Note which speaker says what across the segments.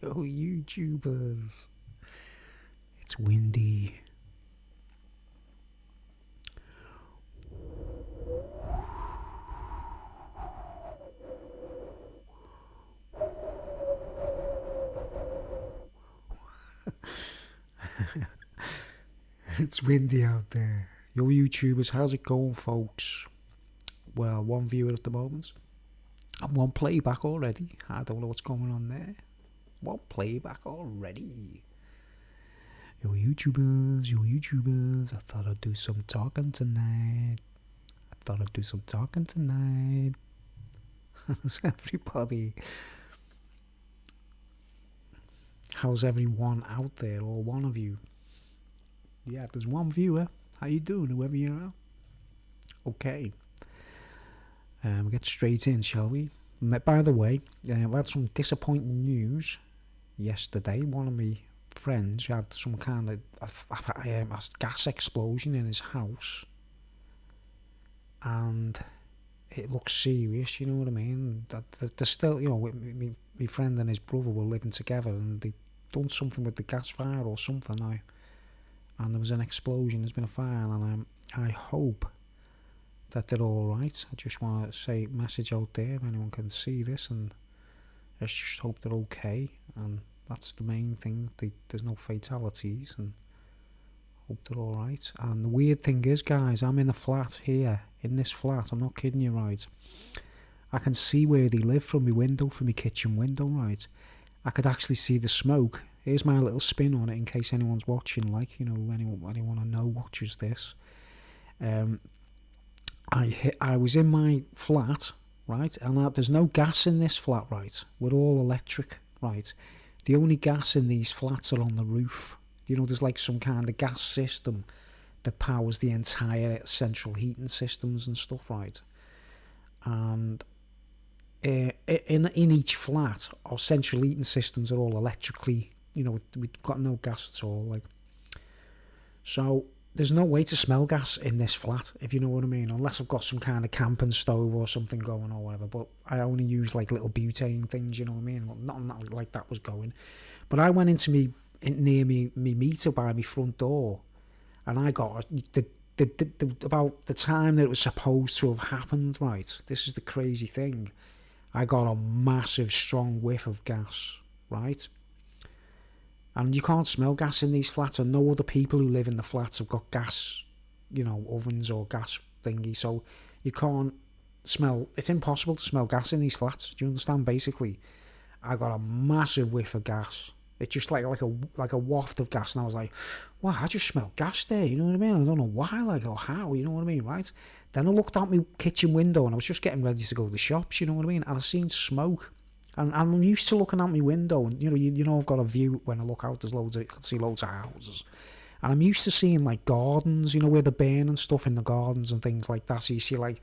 Speaker 1: Yo, YouTubers. It's windy. It's windy out there. Yo, YouTubers, how's it going, folks? Well, one viewer at the moment. And one playback already. I don't know what's going on there. One playback already. Yo, YouTubers, I thought I'd do some talking tonight. How's everybody? How's everyone out there, or one of you? Yeah, there's one viewer. How you doing, whoever you are? Okay. We'll get straight in, shall we? By the way, we had some disappointing news yesterday. One of my friends had some kind of a gas explosion in his house, and it looks serious, you know what I mean? They're still, you know, my friend and his brother were living together, and they done something with the gas fire or something now, and there was an explosion, there's been a fire, and I hope that they're alright. I just want to say, message out there if anyone can see this, and let's just hope they're okay, and that's the main thing. There's no fatalities, and hope they're alright. And the weird thing is, guys, I'm in a flat here, in this flat, I'm not kidding you, right? I can see where they live from my window, from my kitchen window, right? I could actually see the smoke. Here's my little spin on it in case anyone's watching, like, you know, anyone I know watches this. I was in my flat, right, and there's no gas in this flat, right? We're all electric, right? The only gas in these flats are on the roof. You know, there's like some kind of gas system that powers the entire central heating systems and stuff, right? And in each flat, our central heating systems are all electrically, you know, we've got no gas at all, like. So there's no way to smell gas in this flat, if you know what I mean, unless I've got some kind of camping stove or something going or whatever. But I only use like little butane things, you know what I mean? Well, not like that was going. But I went into near me meter by my front door, and I got about the time that it was supposed to have happened, right? This is the crazy thing. I got a massive, strong whiff of gas, right? And you can't smell gas in these flats, and no other people who live in the flats have got gas, you know, ovens or gas thingy, so you can't smell, it's impossible to smell gas in these flats, do you understand? Basically, I got a massive whiff of gas. It's just like a waft of gas, and I was like, wow, I just smell gas there, you know what I mean? I don't know why, like, or how, you know what I mean, right? Then I looked out my kitchen window, and I was just getting ready to go to the shops, you know what I mean? And I seen smoke. And I'm used to looking out my window, and you know I've got a view when I look out. There's I can see loads of houses, and I'm used to seeing like gardens, you know, where they're burning stuff in the gardens and things like that. So you see like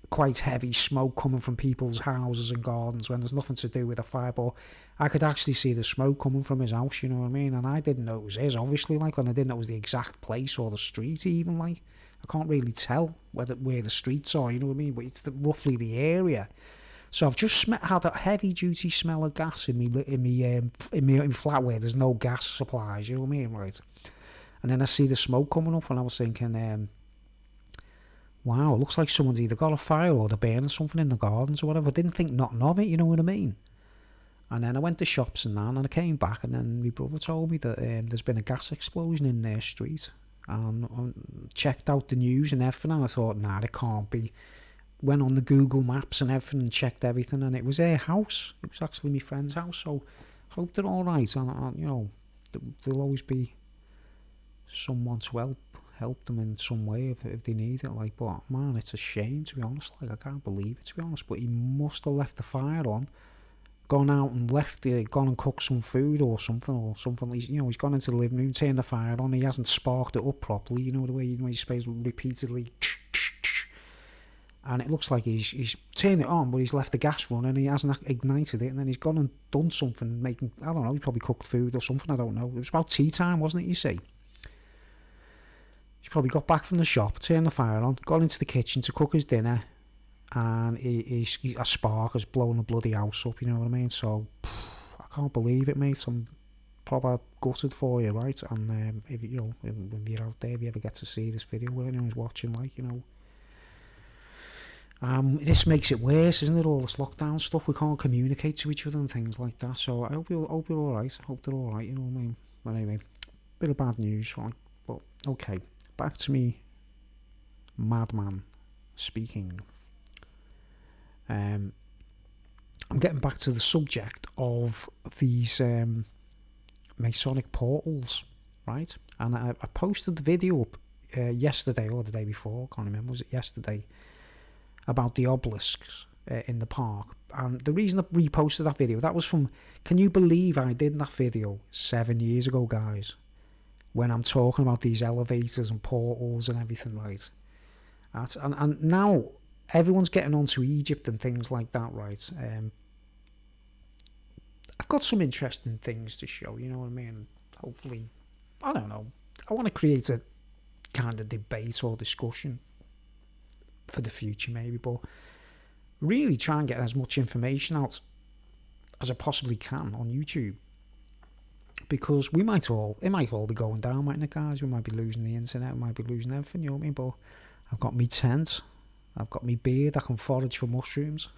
Speaker 1: quite heavy smoke coming from people's houses and gardens when there's nothing to do with a fire. But I could actually see the smoke coming from his house, you know what I mean? And I didn't know it was his, obviously, like, and I didn't know it was the exact place or the street even, like. I can't really tell where the streets are, you know what I mean? But it's roughly the area. So I've just had a heavy-duty smell of gas in me flat where there's no gas supplies, you know what I mean, right? And then I see the smoke coming up, and I was thinking, wow, it looks like someone's either got a fire or they're burning something in the gardens or whatever. I didn't think nothing of it, you know what I mean? And then I went to shops and that, and I came back, and then my brother told me that there's been a gas explosion in their street. And I checked out the news and everything, and I thought, nah, it can't be. Went on the Google Maps and everything and checked everything, and it was their house. It was actually my friend's house, so I hope they're alright, and you know, there'll always be someone to help them in some way if they need it, like. But man, it's a shame, to be honest, like, I can't believe it, to be honest. But he must have left the fire on, gone out and gone and cooked some food or something, you know, he's gone into the living room, turned the fire on, he hasn't sparked it up properly, you know, the way you're supposed to repeatedly, and it looks like he's turned it on, but he's left the gas running, he hasn't ignited it, and then he's gone and done something, I don't know, he's probably cooked food or something, I don't know. It was about tea time, wasn't it, you see? He's probably got back from the shop, turned the fire on, gone into the kitchen to cook his dinner, and a spark has blown the bloody house up, you know what I mean? So, I can't believe it, mate. I'm proper gutted for you, right? And if you know, if you're out there, if you ever get to see this video, where anyone's watching, like, you know, this makes it worse, isn't it? All this lockdown stuff, we can't communicate to each other and things like that. So I hope you're all right. I hope they're all right. You know what I mean? But anyway, bit of bad news, right? But okay, back to me, madman speaking. I'm getting back to the subject of these Masonic portals, right? And I posted the video up yesterday or the day before, I can't remember, was it yesterday, about the obelisks in the park. And the reason I reposted that video, that was from, can you believe I did that video 7 years ago, guys, when I'm talking about these elevators and portals and everything, right? And now everyone's getting onto Egypt and things like that, right? I've got some interesting things to show, you know what I mean? Hopefully, I don't know, I want to create a kind of debate or discussion for the future maybe, but really try and get as much information out as I possibly can on YouTube, because it might all be going down, mightn't it, guys? We might be losing the internet, we might be losing everything, you know what I mean? But I've got me tent, I've got me beard, I can forage for mushrooms.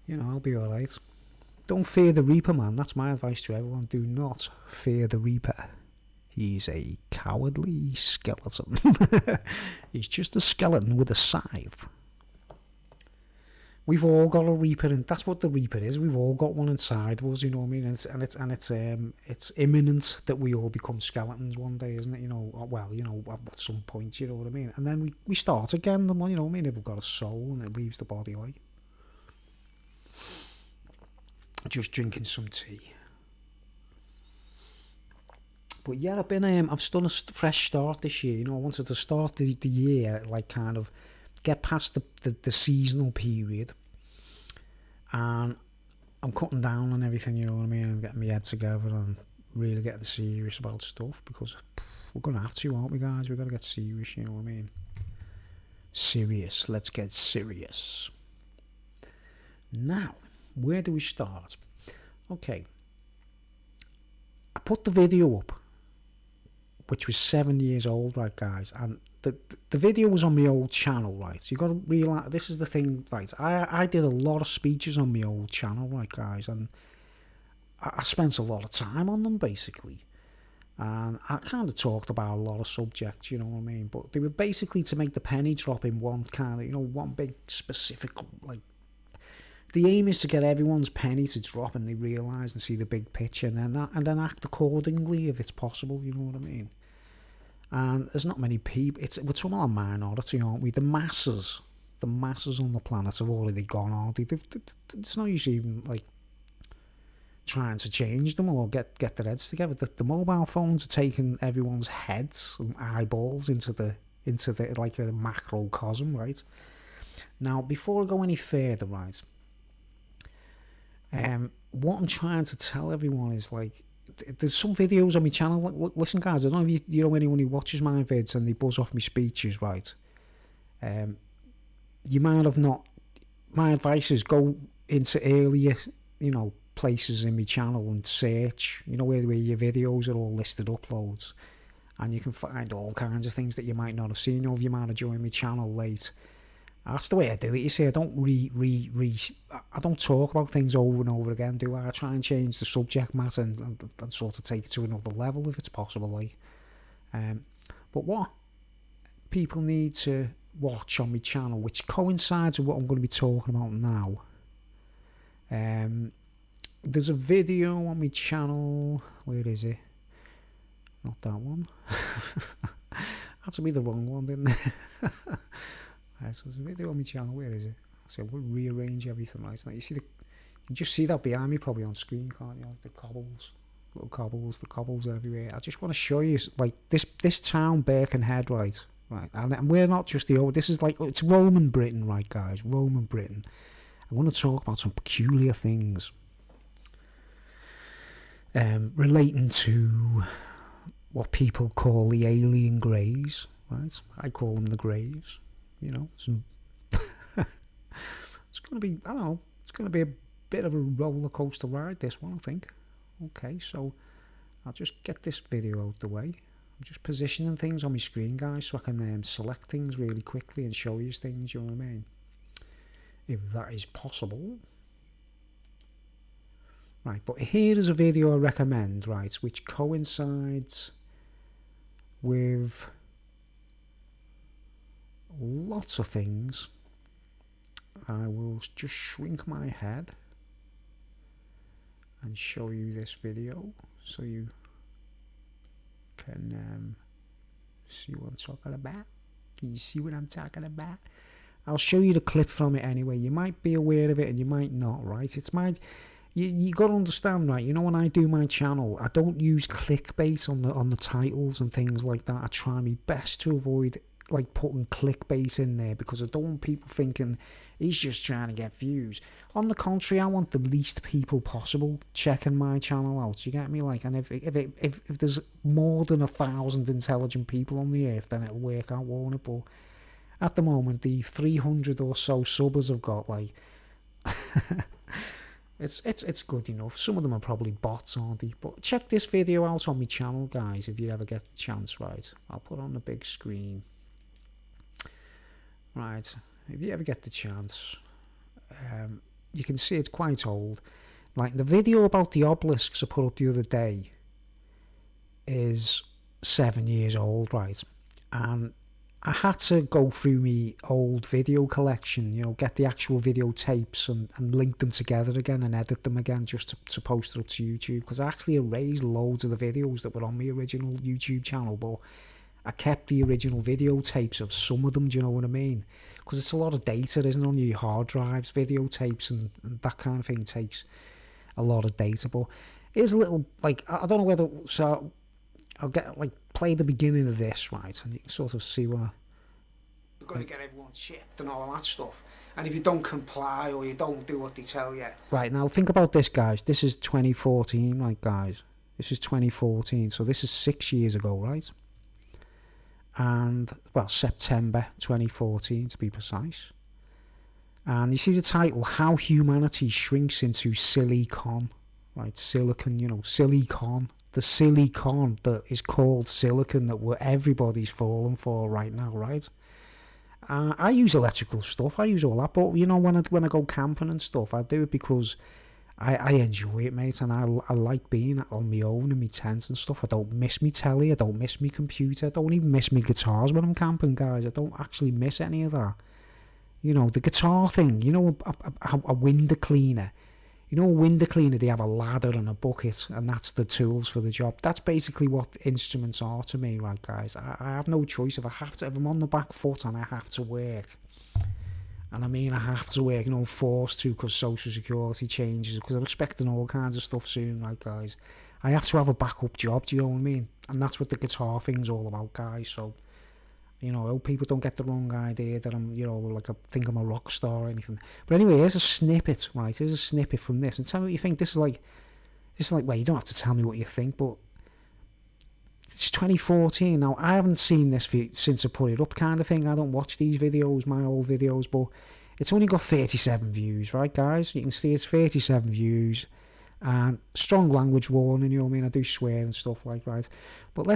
Speaker 1: You know, I'll be alright. Don't fear the Reaper, man. That's my advice to everyone. Do not fear the Reaper. He's a cowardly skeleton. He's just a skeleton with a scythe. We've all got a Reaper, and that's what the Reaper is. We've all got one inside of us, you know what I mean? And it's imminent that we all become skeletons one day, isn't it? You know, well, you know, at some point, you know what I mean? And then we start again, you know what I mean? If we've got a soul and it leaves the body, like. Just drinking some tea. But yeah, I've done a fresh start this year. You know, I wanted to start the year, like, kind of get past the seasonal period, and I'm cutting down on everything, you know what I mean, and getting my head together and really getting serious about stuff, because we're gonna have to, aren't we, guys? We've got to get serious, you know what I mean? Serious. Let's get serious. Now, where do we start? Okay, I put the video up, which was 7 years old, right, guys, and the video was on my old channel, right? You got to realise, this is the thing, right? I did a lot of speeches on my old channel, right, guys, and I spent a lot of time on them, basically, and I kind of talked about a lot of subjects, you know what I mean? But they were basically to make the penny drop in one kind of, you know, one big specific, like. The aim is to get everyone's penny to drop and they realise and see the big picture, and then act accordingly if it's possible, you know what I mean? And there's not many people, we're talking about a minority, aren't we? The masses on the planet have already gone, aren't they? It's no use even, like, trying to change them or get their heads together. The mobile phones are taking everyone's heads and eyeballs into the like a macrocosm, right? Now, before I go any further, right, what I'm trying to tell everyone is, like, there's some videos on my channel. Listen, guys, I don't know if you know anyone who watches my vids and they buzz off my speeches, right? You might have not. My advice is go into earlier, you know, places in my channel and search, you know, where your videos are all listed uploads, and you can find all kinds of things that you might not have seen, or if you might have joined my channel late. That's the way I do it, you see. I don't I don't talk about things over and over again, do I? I try and change the subject matter and sort of take it to another level if it's possible, like. But what people need to watch on my channel, which coincides with what I'm going to be talking about now, there's a video on my channel. Where is it? Not that one. Had to be the wrong one, didn't it? So there's a video on my channel. Where is it? So we'll rearrange everything, right? Now you see you can just see that behind me, probably on screen, can't you? Like the cobbles, little cobbles, the cobbles are everywhere. I just want to show you, like, this town, Birkenhead, right? And we're not just this is like, it's Roman Britain, right, guys? Roman Britain. I want to talk about some peculiar things relating to what people call the alien greys, right? I call them the greys. You know, it's going to be, I don't know, it's going to be bit of a roller coaster ride, this one, I think. Okay, so I'll just get this video out the way. I'm just positioning things on my screen, guys, so I can select things really quickly and show you things, you know what I mean? If that is possible. Right, but here is a video I recommend, right, which coincides with lots of things. I will just shrink my head and show you this video so you can see what I'm talking about. Can you see what I'm talking about? I'll show you the clip from it anyway. You might be aware of it and you might not, right? It's my... You got to understand, right? You know, when I do my channel, I don't use clickbait on the titles and things like that. I try my best to avoid like putting clickbait in there because I don't want people thinking he's just trying to get views. On the contrary, I want the least people possible checking my channel out. You get me? Like, and if there's more than 1,000 intelligent people on the earth, then it'll work out, won't it? But at the moment, the 300 or so subbers have got, like, it's good enough. Some of them are probably bots, aren't they? But check this video out on my channel, guys, if you ever get the chance, right? I'll put it on the big screen. Right, if you ever get the chance, you can see it's quite old. Like, the video about the obelisks I put up the other day is 7 years old, right? And I had to go through my old video collection, you know, get the actual videotapes and link them together again and edit them again just to post it up to YouTube, because I actually erased loads of the videos that were on my original YouTube channel, but I kept the original videotapes of some of them, do you know what I mean? Because it's a lot of data, isn't it, on your hard drives, videotapes and that kind of thing takes a lot of data. But here's a little, like, I don't know whether, so I'll get, like, play the beginning of this, right, and you can sort of see what You're going to get everyone chipped and all that stuff. And if you don't comply or you don't do what they tell you. Right, now think about this, guys. This is 2014, right, guys? This is 2014, so this is 6 years ago, right? And, well, September 2014 to be precise. And you see the title, How Humanity Shrinks into Silicon, right? Silicon, you know, silicon. The silicon that is called silicon that everybody's falling for right now, right? I use electrical stuff, I use all that, but, you know, when I go camping and stuff, I do it because I enjoy it, mate, and I like being on my own in my tent and stuff. I don't miss me telly, I don't miss me computer, I don't even miss me guitars when I'm camping, guys. I don't actually miss any of that. You know, the guitar thing, you know, a window cleaner. You know, a window cleaner, they have a ladder and a bucket, and that's the tools for the job. That's basically what instruments are to me, right, guys? I have no choice. If I'm on the back foot and I have to work, and I mean I have to work, you know, forced to because social security changes, because I'm expecting all kinds of stuff soon, right, guys? I have to have a backup job, do you know what I mean? And that's what the guitar thing's all about, guys. So, you know, I hope people don't get the wrong idea that I'm, you know, like I think I'm a rock star or anything. But anyway, here's a snippet, right? Here's a snippet from this. And tell me what you think. This is like, well, you don't have to tell me what you think, but it's 2014. Now, I haven't seen this since I put it up, kind of thing. I don't watch these videos, my old videos, but it's only got 37 views, right, guys? You can see it's 37 views. And strong language warning, you know what I mean? I do swear and stuff like, right? But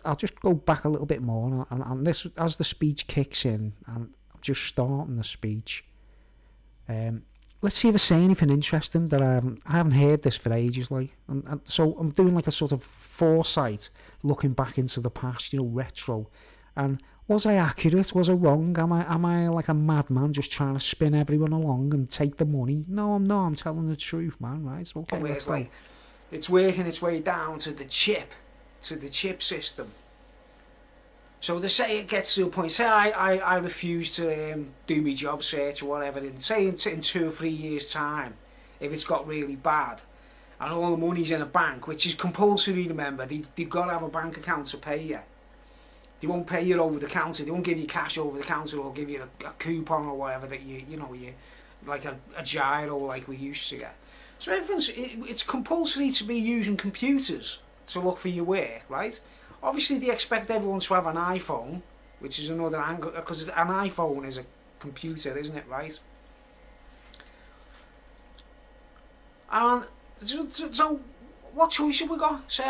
Speaker 1: I'll just go back a little bit more, and this, as the speech kicks in, and I'm just starting the speech. Let's see if I say anything interesting that I haven't heard this for ages, like, and so I'm doing like a sort of foresight, looking back into the past, you know, retro, and was I accurate? Was I wrong? Am I like a madman just trying to spin everyone along and take the money? No, I'm not. I'm telling the truth, man. Right? So, okay, let's go. It's working its way down to the chip system. So they say it gets to a point. Say I refuse to do my job search or whatever. And say in 2 or 3 years' time, if it's got really bad, and all the money's in a bank, which is compulsory. Remember, they've got to have a bank account to pay you. They won't pay you over the counter. They won't give you cash over the counter or give you a coupon or whatever that you like a gyro like we used to get. So it's compulsory to be using computers to look for your work, right? Obviously they expect everyone to have an iPhone, which is another angle, because an iPhone is a computer, isn't it, right? And so what choice have we got?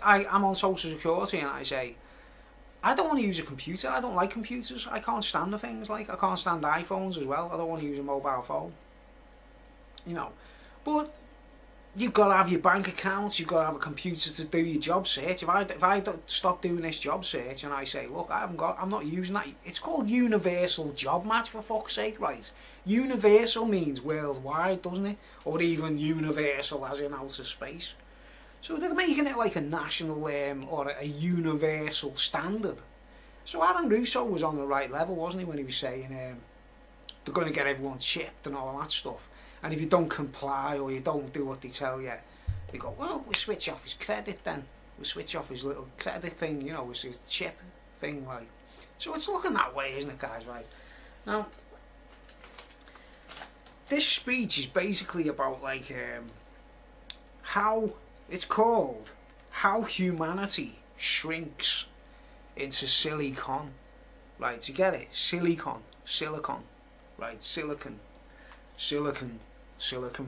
Speaker 1: I'm on social security and I say, I don't want to use a computer. I don't like computers. I can't stand the things. Like, I can't stand iPhones as well. I don't want to use a mobile phone. You know. But you've got to have your bank accounts. You've got to have a computer to do your job search. If I don't stop doing this job search and I say, look, I'm not using that. It's called universal job match, for fuck's sake, right? Universal means worldwide, doesn't it? Or even universal as in outer space. So they're making it like a national or a universal standard. So Alan Russo was on the right level, wasn't he, when he was saying they're going to get everyone chipped and all that stuff. And if you don't comply or you don't do what they tell you, they go, well, we'll switch off his credit then. We'll switch off his little credit thing, you know, his chip thing, like. So it's looking that way, isn't it, guys, right? Now, this speech is basically about, like, how... It's called How Humanity Shrinks into Silicon. Right, you get it? Silicon. Right, Silicon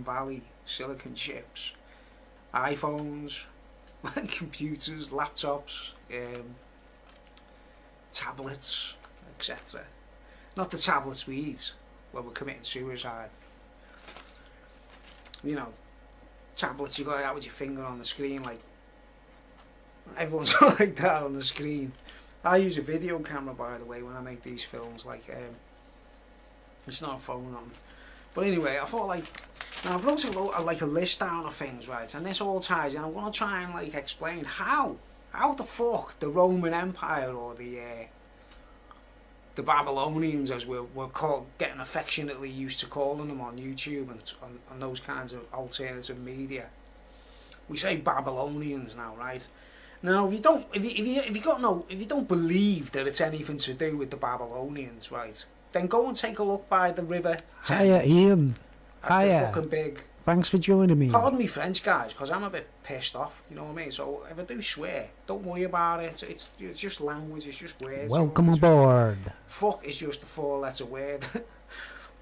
Speaker 1: Valley, silicon chips, iPhones, computers, laptops, tablets, etc. Not the tablets we eat when we're committing suicide. You know, tablets you got out with your finger on the screen, like everyone's like that on the screen. I use a video camera, by the way, when I make these films. Like, it's not a phone on. But anyway, I thought, like, now I've wrote a list down of things, right? And this all ties in. I want to try and like explain how the fuck the Roman Empire or the Babylonians, as we're getting affectionately used to calling them on YouTube and on those kinds of alternative media. We say Babylonians now, right? Now, if you don't believe that it's anything to do with the Babylonians, right? Then go and take a look by the river Thames. Hiya, Ian.
Speaker 2: Hiya.
Speaker 1: Fucking big.
Speaker 2: Thanks for joining me.
Speaker 1: Pardon me French, guys, because I'm a bit pissed off, you know what I mean? So if I do swear, don't worry about it. It's just language, it's just words.
Speaker 2: Welcome aboard.
Speaker 1: Fuck is just a 4-letter word.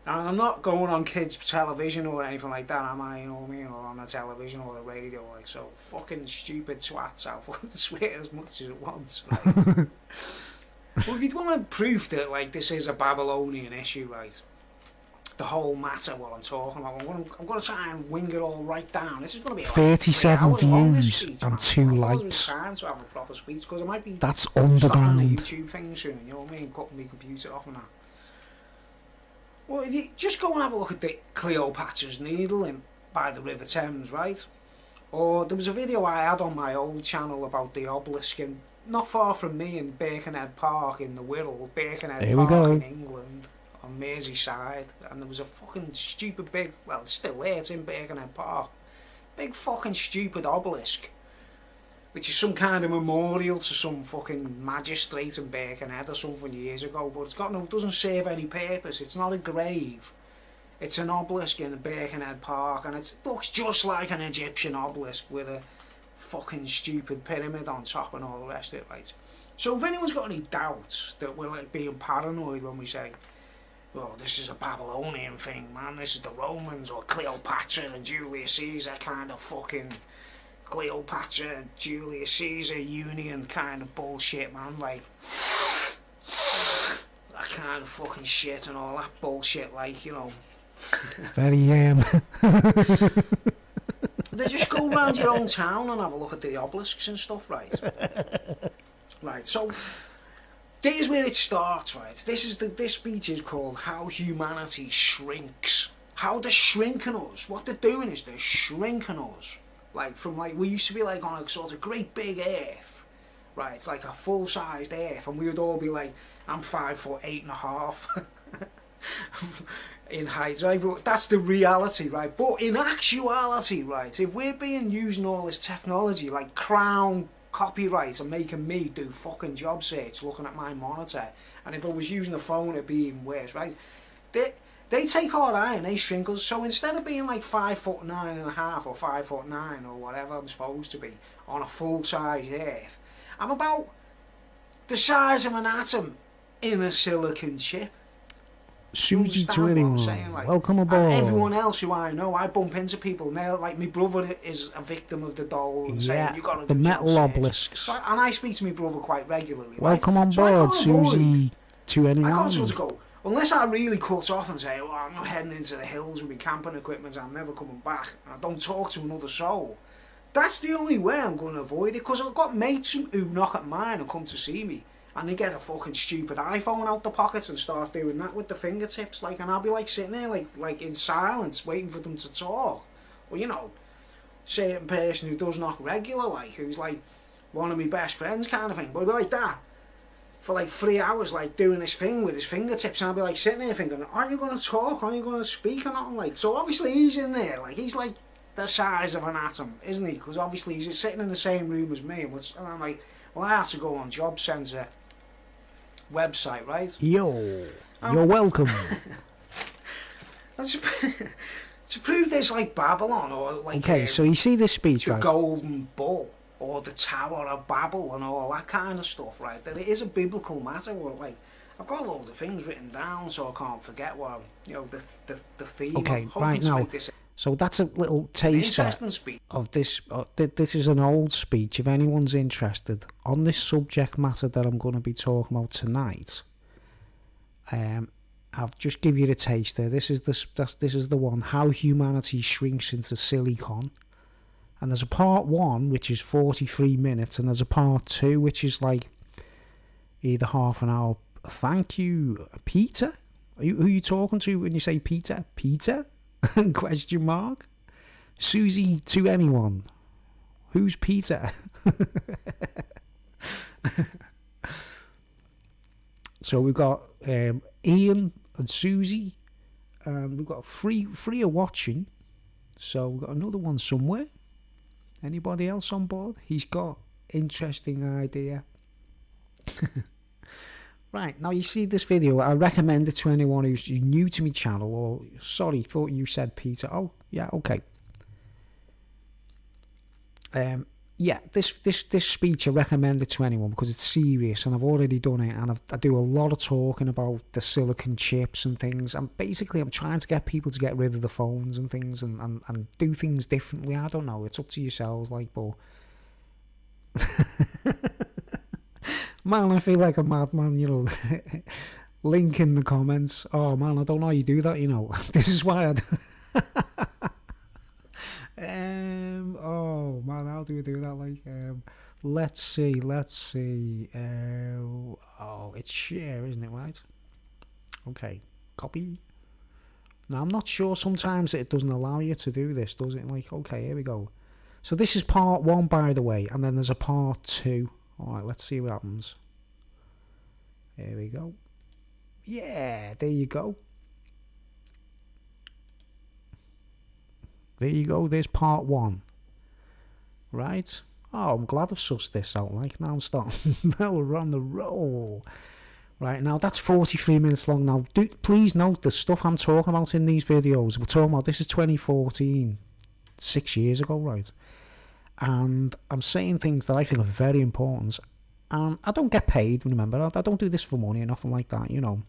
Speaker 1: And I'm not going on kids' television or anything like that, am I? You know what I mean? Or on the television or the radio, like, so fucking stupid twats. I'll fucking swear as much as it wants, right? Well, if you want proof that, like, this is a Babylonian issue, right? The whole matter, what I'm talking about, I'm going to try and wing it all right down. This is going to be like
Speaker 2: 37 views
Speaker 1: speech,
Speaker 2: and
Speaker 1: man.
Speaker 2: 2 likes.
Speaker 1: Time to have a proper speech, because I might be
Speaker 2: That's
Speaker 1: starting
Speaker 2: underground.
Speaker 1: a YouTube thing soon, you know what I mean? Cutting my computer off and that. Well, if you just go and have a look at the Cleopatra's Needle by the River Thames, right? Or there was a video I had on my old channel about the obelisk in, not far from me, in Birkenhead Park in the Wirral, Birkenhead Park in England, on Merseyside, and there was a fucking stupid big, well, it's still there, it's in Birkenhead Park, big fucking stupid obelisk, which is some kind of memorial to some fucking magistrate in Birkenhead or something years ago, but it doesn't serve any purpose. It's not a grave. It's an obelisk in the Birkenhead Park, and it looks just like an Egyptian obelisk with a fucking stupid pyramid on top and all the rest of it, right? So if anyone's got any doubts that we're like being paranoid when we say, well, this is a Babylonian thing, man, this is the Romans or Cleopatra and Julius Caesar kind of fucking Cleopatra, Julius Caesar union kind of bullshit, man, like that kind of fucking shit and all that bullshit, like, you know.
Speaker 2: Very,
Speaker 1: They just go around your own town and have a look at the obelisks and stuff, right? Right, so this is where it starts, right? This speech is called How Humanity Shrinks. How they're shrinking us. What they're doing is they're shrinking us. Like, from like, we used to be like on a sort of great big earth, right? It's like a full-sized earth, and we would all be like, I'm 5'8.5" in height, right? But that's the reality, right? But in actuality, right, if we're using all this technology, like Crown copyright, and making me do fucking job search looking at my monitor, and if I was using a phone it'd be even worse, right? They take our eye and they shrink us. So instead of being like 5'9.5" or 5'9" or whatever I'm supposed to be on a full-size earth, I'm about the size of an atom in a silicon chip. Susie to
Speaker 2: understand what I'm
Speaker 1: anyone.
Speaker 2: saying? Like,
Speaker 1: Welcome
Speaker 2: and
Speaker 1: aboard.
Speaker 2: everyone else who I know, I bump into people now. Like my brother is a victim of the doll and saying you got to
Speaker 1: the
Speaker 2: do
Speaker 1: metal
Speaker 2: child surgery.
Speaker 1: obelisks.
Speaker 2: So and I speak to my brother quite regularly.
Speaker 1: Welcome
Speaker 2: right?
Speaker 1: on
Speaker 2: So I
Speaker 1: board,
Speaker 2: can't avoid-
Speaker 1: Susie to anyone.
Speaker 2: I can't sort of go, unless I really cut off and say, well, I'm not heading into the hills with my camping equipment, I'm never coming back, and I don't talk to another soul. That's the only way I'm going to avoid it, because I've got mates who knock at mine and come to see me, and they get a fucking stupid iPhone out the pockets and start doing that with the fingertips, like, and I'll be like sitting there like in silence, waiting for them to talk. Well, you know, certain person who does knock regular, like, who's like one of my best friends kind of thing, but I'll be like that for like 3 hours, like doing this thing with his fingertips, and I'll be like sitting there thinking, aren't you going to talk, aren't you going to speak or nothing? Like, so obviously he's in there, like, he's like the size of an atom, isn't he? Because obviously he's sitting in the same room as me, and I'm like, well, I have to go on Job Centre website, right?
Speaker 1: Yo, you're welcome.
Speaker 2: To prove this, like Babylon, or like
Speaker 1: Okay, so you see this speech,
Speaker 2: the
Speaker 1: right?
Speaker 2: Golden Bull, or the Tower of Babel, and all that kind of stuff, right? That it is a biblical matter. Where, like, I've got a load of things written down so I can't forget what, you know, the theme.
Speaker 1: Okay,
Speaker 2: I'm hoping
Speaker 1: right
Speaker 2: to
Speaker 1: now.
Speaker 2: make this
Speaker 1: So that's a little
Speaker 2: an
Speaker 1: taster
Speaker 2: interesting speech.
Speaker 1: of this. This is an old speech. If anyone's interested on this subject matter that I'm going to be talking about tonight, I'll just give you the taster. This is the one, how humanity shrinks into silicon. And there's a part 1 which is 43 minutes, and there's a part 2 which is like either half an hour. Thank you, Peter. Who are you talking to when you say Peter? Peter? Question mark. Susie to anyone. Who's Peter? So we've got Ian and Susie, and we've got free of watching. So we've got another one somewhere. Anybody else on board? He's got interesting idea. Right, now you see this video, I recommend it to anyone who's new to my channel, or, sorry, thought you said Peter. Oh, yeah, okay. Yeah, this speech I recommend it to anyone because it's serious, and I've already done it, and I do a lot of talking about the silicon chips and things, and basically I'm trying to get people to get rid of the phones and things, and do things differently. I don't know, it's up to yourselves, like, but... Man, I feel like a madman, you know. Link in the comments. Oh man, I don't know how you do that, you know. This is why I... oh man, how do we do that? Like, let's see. Oh, it's share, isn't it, right? Okay, copy. Now, I'm not sure, sometimes it doesn't allow you to do this, does it? Like, okay, here we go. So this is part 1, by the way, and then there's a part 2. Alright, let's see what happens. Here we go. Yeah, there you go. There you go, there's part 1. Right? Oh, I'm glad I've sussed this out. Like, now I'm starting. Now we're on the roll. Right, now that's 43 minutes long. Now, please note the stuff I'm talking about in these videos. We're talking about, this is 2014. 6 years ago, right? And I'm saying things that I think are very important. And I don't get paid, remember. I don't do this for money or nothing like that, you know.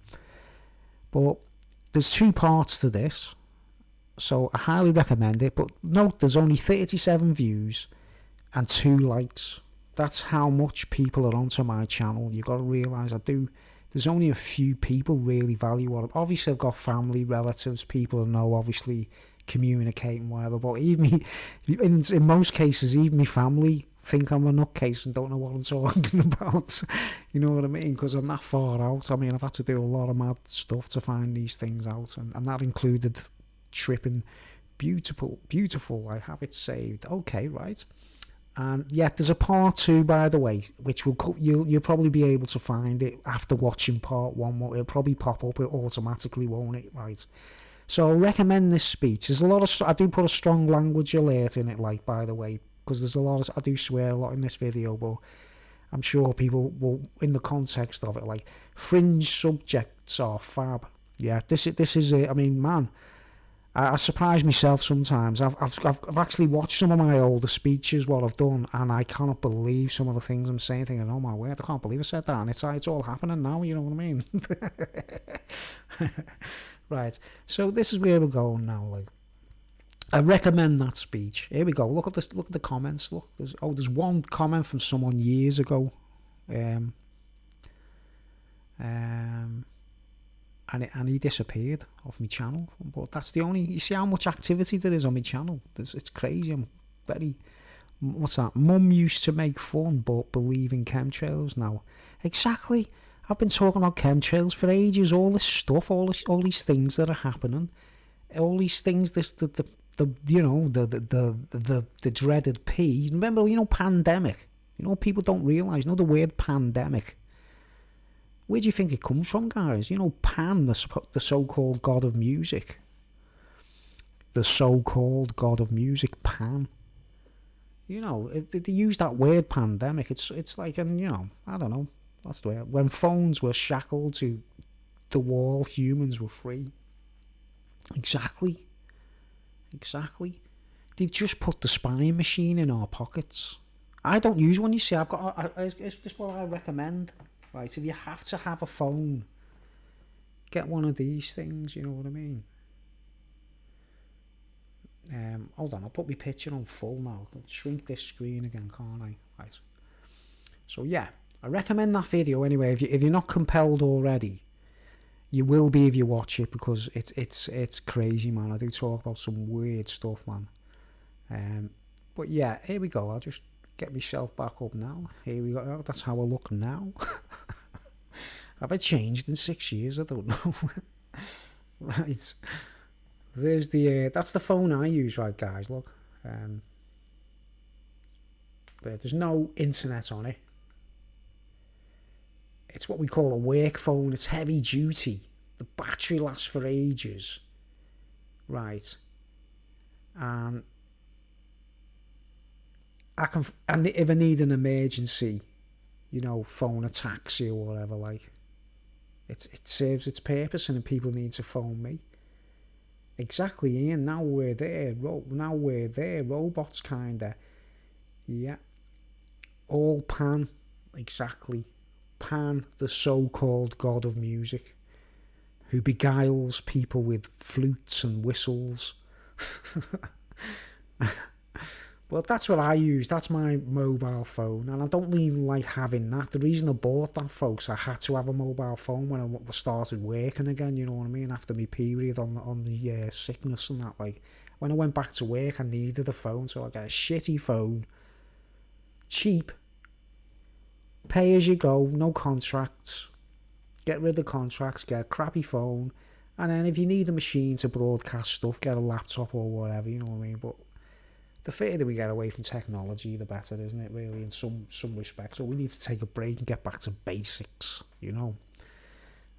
Speaker 1: But there's 2 parts to this. So I highly recommend it. But note, there's only 37 views and 2 likes. That's how much people are onto my channel. You've got to realise there's only a few people really value what. Obviously, I've got family, relatives, people I know, obviously communicate and whatever, but even in most cases, even my family think I'm a nutcase and don't know what I'm talking about. You know what I mean? Because I'm that far out. I mean, I've had to do a lot of mad stuff to find these things out, and that included tripping. Beautiful, I have it saved. Okay, right. And yeah, there's a part 2, by the way, which you'll probably be able to find it after watching part 1. It'll probably pop up automatically, won't it? Right. So I recommend this speech. There's a lot of, I do put a strong language alert in it, like, by the way, because there's a lot of, I do swear a lot in this video, but I'm sure people will, in the context of it, like, fringe subjects are fab. Yeah, this is it. I mean, man, I surprise myself sometimes. I've actually watched some of my older speeches, what I've done, and I cannot believe some of the things I'm saying, thinking, oh my word, I can't believe I said that. And it's all happening now, you know what I mean? Right, so this is where we're going now. Like, I recommend that speech. Here we go. Look at this. Look at the comments. Look, there's one comment from someone years ago, and he disappeared off my channel. But that's the only. You see how much activity there is on my channel. It's crazy. I'm very. What's that? Mum used to make fun, but believe in chemtrails now. Exactly. I've been talking about chemtrails for ages. All this stuff, all these things that are happening, all these things. The dreaded P. Remember, pandemic. People don't realise. The word pandemic. Where do you think it comes from, guys? Pan, the so-called god of music. The so-called god of music, Pan. They use that word pandemic. It's like, I don't know. That's the way. When phones were shackled to the wall, humans were free. Exactly. They've just put the spying machine in our pockets. I don't use one, you see. It's just what I recommend. Right, if you have to have a phone, get one of these things, you know what I mean? Hold on, I'll put my picture on full now. I'll shrink this screen again, can't I? Right. So yeah, I recommend that video anyway. If you're not compelled already, you will be if you watch it, because it's crazy, man. I do talk about some weird stuff, man. But yeah, here we go. I'll just get myself back up now. Here we go. Oh, that's how I look now. Have I changed in 6 years? I don't know. Right. There's that's the phone I use, right, guys. Look. There's no internet on it. It's what we call a work phone. It's heavy duty. The battery lasts for ages. Right. And and if I need an emergency, phone a taxi or whatever, like, it serves its purpose, and people need to phone me. Exactly, Ian. Now we're there. Robots, kinda. Yeah. All Pan. Exactly. Pan, the so-called god of music, who beguiles people with flutes and whistles. Well, that's what I use. That's my mobile phone, and I don't even like having that. The reason I bought that, folks, I had to have a mobile phone when I started working again, you know what I mean, after my period on the sickness and that. Like, when I went back to work, I needed a phone, so I got a shitty phone, cheap, pay as you go, no contracts, get rid of contracts, get a crappy phone, and then if you need a machine to broadcast stuff, get a laptop or whatever, you know what I mean. But the further we get away from technology, the better, isn't it, really, in some respects. So we need to take a break and get back to basics,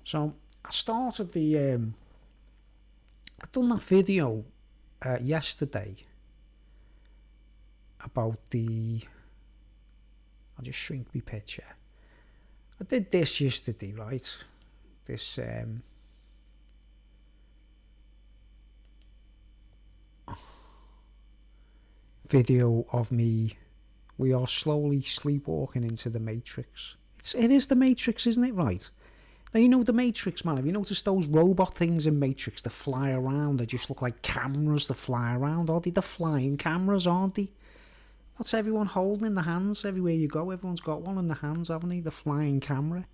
Speaker 1: So I started I done that video yesterday about I'll just shrink my picture. I did this yesterday, right? This video of me. We are slowly sleepwalking into the Matrix. It is the Matrix, isn't it, right? Now, the Matrix, man. Have you noticed those robot things in Matrix that fly around? They just look like cameras that fly around, aren't they? They're flying cameras, aren't they? What's everyone holding in the hands? Everywhere you go, everyone's got one in the hands, haven't they? The flying camera.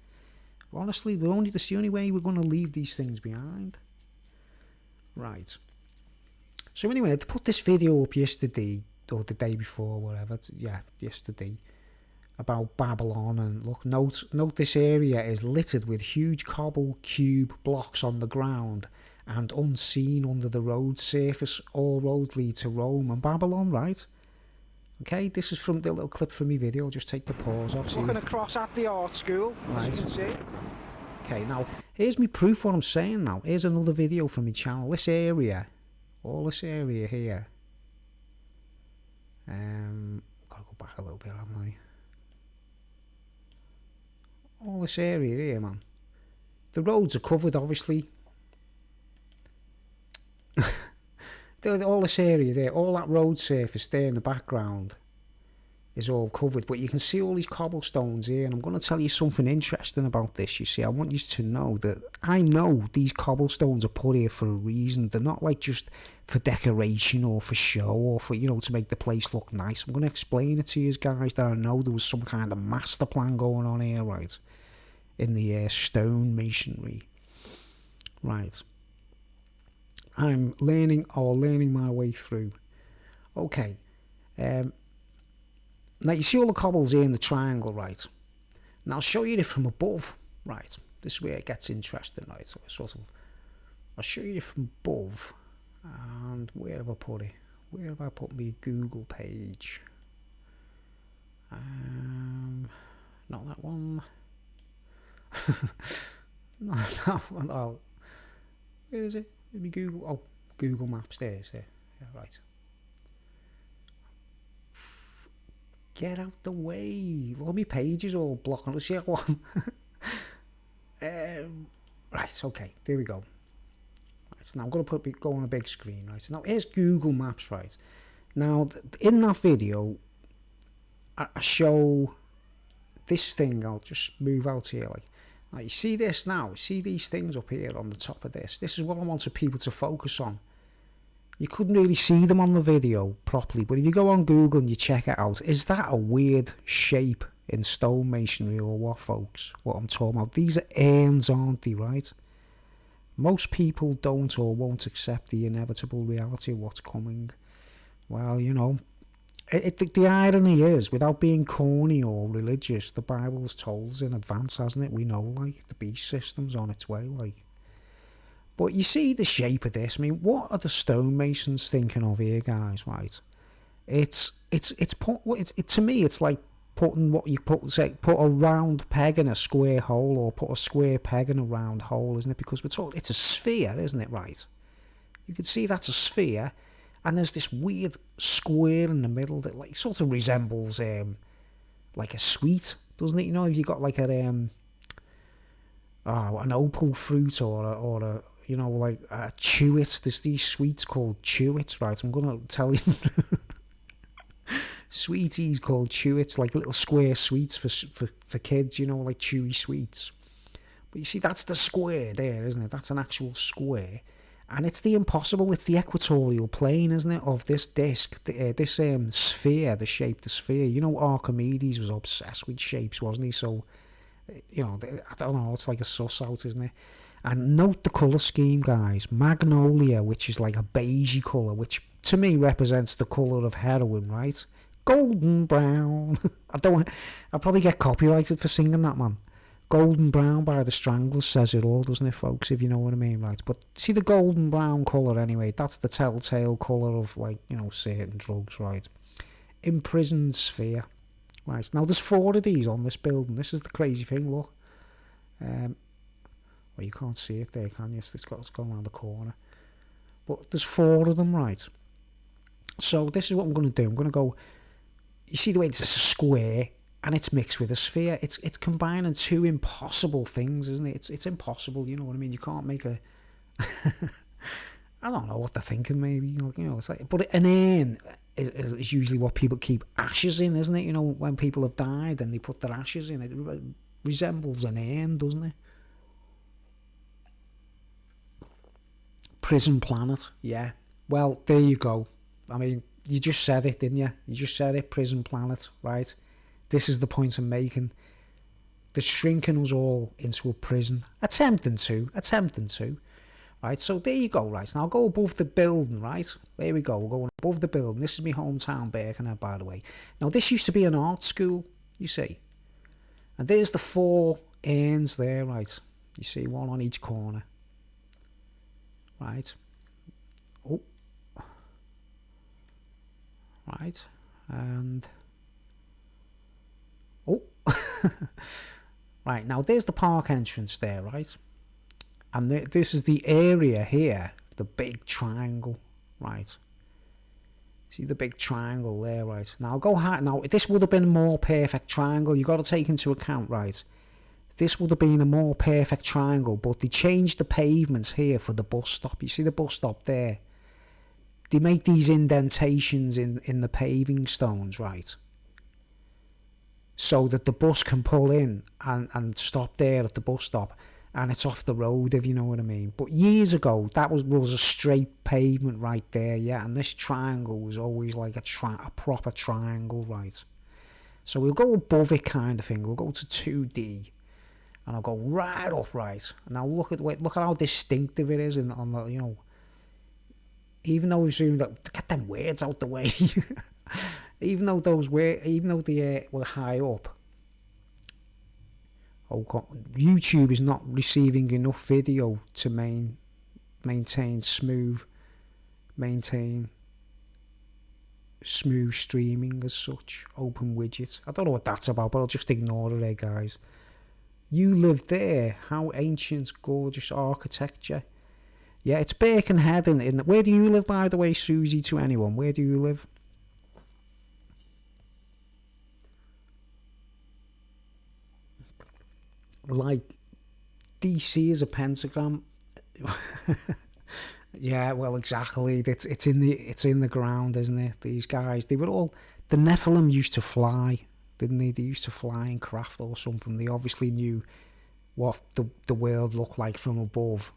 Speaker 1: Honestly, that's the only way we're going to leave these things behind. Right. So anyway, I put this video up yesterday, or the day before, whatever. Yeah, yesterday. About Babylon, and look, note this area is littered with huge cobble cube blocks on the ground and unseen under the road surface. All roads lead to Rome and Babylon, right? Okay, this is from the little clip from my video. I'll just take the pause off.
Speaker 2: Looking across at the art school,
Speaker 1: right.
Speaker 2: As you can see.
Speaker 1: Okay, now here's me proof what I'm saying now. Here's another video from my channel. This area, all this area here. Gotta go back a little bit, haven't I? All this area here, man. The roads are covered, obviously. All this area there, all that road surface there in the background is all covered, but you can see all these cobblestones here, and I'm going to tell you something interesting about this. You see, I want you to know that I know these cobblestones are put here for a reason. They're not like just for decoration or for show or for, to make the place look nice. I'm going to explain it to you guys that I know there was some kind of master plan going on here, right, in the stonemasonry. Right. I'm learning my way through. Okay. Now, you see all the cobbles here in the triangle, right? Now, I'll show you it from above, right? This is where it gets interesting, right? So, I'll show you it from above. And where have I put it? Where have I put my Google page? Not that one. Not that one. Oh, where is it? Where's my Google? Oh, Google Maps. There. Yeah, right. Get out the way. Look at my pages all blocking the shit one. Right, okay, there we go. Right, so now I'm going to go on a big screen, right? So now here's Google Maps, right? Now, in that video, I show this thing. I'll just move out here, like. Now, you see this now? See these things up here on the top of this? This is what I wanted people to focus on. You couldn't really see them on the video properly, but if you go on Google and you check it out, is that a weird shape in stonemasonry or what, folks? What I'm talking about. These are urns, aren't they, right? Most people don't or won't accept the inevitable reality of what's coming. Well, the irony is, without being corny or religious, the Bible's told us in advance, hasn't it? We know, like, the beast system's on its way, like. But you see the shape of this. I mean, what are the stonemasons thinking of here, guys? Right? To me, it's like putting what you put a round peg in a square hole, or put a square peg in a round hole, isn't it? Because it's a sphere, isn't it? Right? You can see that's a sphere, and there's this weird square in the middle that like sort of resembles like a sweet, doesn't it? If you got like an opal fruit or a like a chewit. There's these sweets called chewits, right? I'm going to tell you. Sweeties called chewits, like little square sweets for kids, like chewy sweets. But you see, that's the square there, isn't it? That's an actual square. And it's the equatorial plane, isn't it, of this disc, this sphere, the shape, the sphere. Archimedes was obsessed with shapes, wasn't he? So, I don't know, it's like a suss out, isn't it? And note the colour scheme, guys. Magnolia, which is like a beigey colour, which to me represents the colour of heroin, right? Golden brown. I'll probably get copyrighted for singing that, man. Golden brown by the Stranglers says it all, doesn't it, folks, if you know what I mean, right? But see the golden brown colour anyway, that's the telltale colour of, like, certain drugs, right? Imprisoned sphere. Right, now there's 4 of these on this building. This is the crazy thing, look. Well, you can't see it there, can you? It's going around the corner. But there's 4 of them, right? So this is what I'm going to do. I'm going to go... You see the way it's a square and it's mixed with a sphere? It's combining 2 impossible things, isn't it? It's impossible, you know what I mean? You can't make a... I don't know what they're thinking, maybe. It's like... But an urn is usually what people keep ashes in, isn't it? When people have died and they put their ashes in, it resembles an urn, doesn't it? Prison planet, yeah. Well, there you go. I mean, you just said it, didn't you? You just said it, prison planet, right? This is the point I'm making. They're shrinking us all into a prison. Attempting to. Right, so there you go, right? Now I'll go above the building, right? There we go, we're going above the building. This is my hometown, Birkenhead, by the way. Now this used to be an art school, you see. And there's the 4 urns there, right? You see, 1 on each corner. Right. Oh. Right. And... Oh. Right, now there's the park entrance there, right? And this is the area here, the big triangle, right? See the big triangle there, right? Now go high. Now this would have been a more perfect triangle. You got to take into account, right? This would have been a more perfect triangle, but they changed the pavements here for the bus stop. You see the bus stop there? they make these indentations in the paving stones, right? So that the bus can pull in and stop there at the bus stop, and it's off the road, if you know what I mean. But years ago, that was a straight pavement right there, yeah, and this triangle was always like a proper triangle, right? So we'll go above it kind of thing. We'll go to 2D, and I'll go right up, right? And now look at how distinctive it is on the, you know, even though we zoomed out, to get them words out the way. even though they were high up, YouTube is not receiving enough video to maintain smooth streaming as such. Open widgets. I don't know what that's about, but I'll just ignore it, guys. You live there. How ancient, gorgeous architecture. Yeah, it's Birkenhead. Where do you live, by the way, Susie, to anyone? Where do you live? Like, DC is a pentagram. Yeah, well, exactly. It's in the ground, isn't it? These guys, they were all, the Nephilim used to fly, didn't they? They used to fly in craft or something. They obviously knew what the world looked like from above.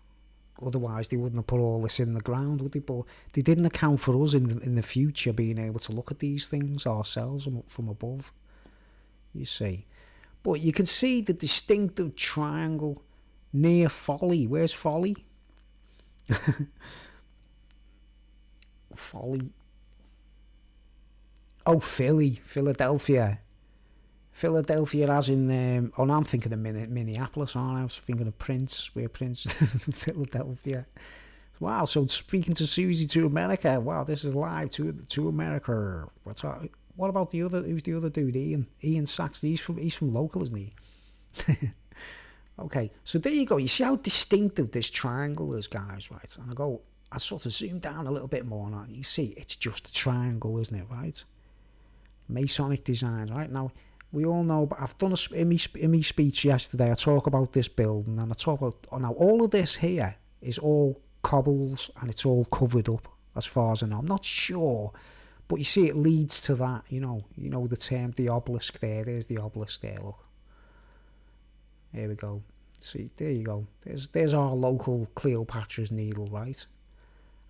Speaker 1: Otherwise, they wouldn't have put all this in the ground, would they? But they didn't account for us in the future being able to look at these things ourselves from above. You see, but you can see the distinctive triangle near Folly. Where's Folly? Folly. Oh, Philadelphia. Philadelphia, as in, oh, no, I'm thinking of Minneapolis, aren't I? I was thinking of Prince, Philadelphia. Wow, so speaking to Susie to America. Wow, this is live to America. What about the other? Who's the other dude? Ian Sachs. He's from local, isn't he? Okay, so there you go. You see how distinctive this triangle is, guys, right? And I sort of zoom down a little bit more now. You see, it's just a triangle, isn't it, right? Masonic designs, right? Now, we all know, but I've done in my speech yesterday, I talk about this building, and I talk about, now all of this here is all cobbles, and it's all covered up, as far as I know. I'm not sure, but you see it leads to that, you know the term, the obelisk there. There's the obelisk there, look. Here we go. See, there you go. There's our local Cleopatra's Needle, right?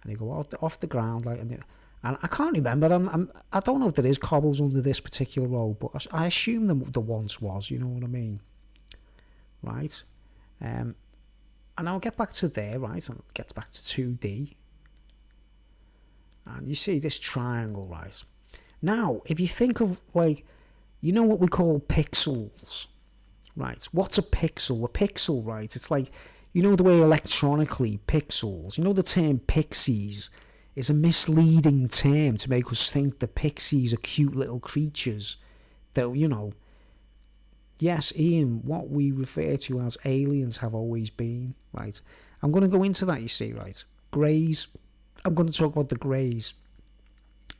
Speaker 1: And you go off the ground, like, and I can't remember. I don't know if there is cobbles under this particular road, but I assume there once was. You know what I mean, right? And I'll get back to there, right? And get back to 2D, and you see this triangle, right? Now, if you think of, like, you know what we call pixels. Right, what's a pixel? A pixel, right, it's like, you know the way electronically pixels, you know the term pixies is a misleading term to make us think that pixies are cute little creatures that, you know, yes, Ian, what we refer to as aliens have always been, right? I'm going to go into that, you see, right? Greys, I'm going to talk about the greys.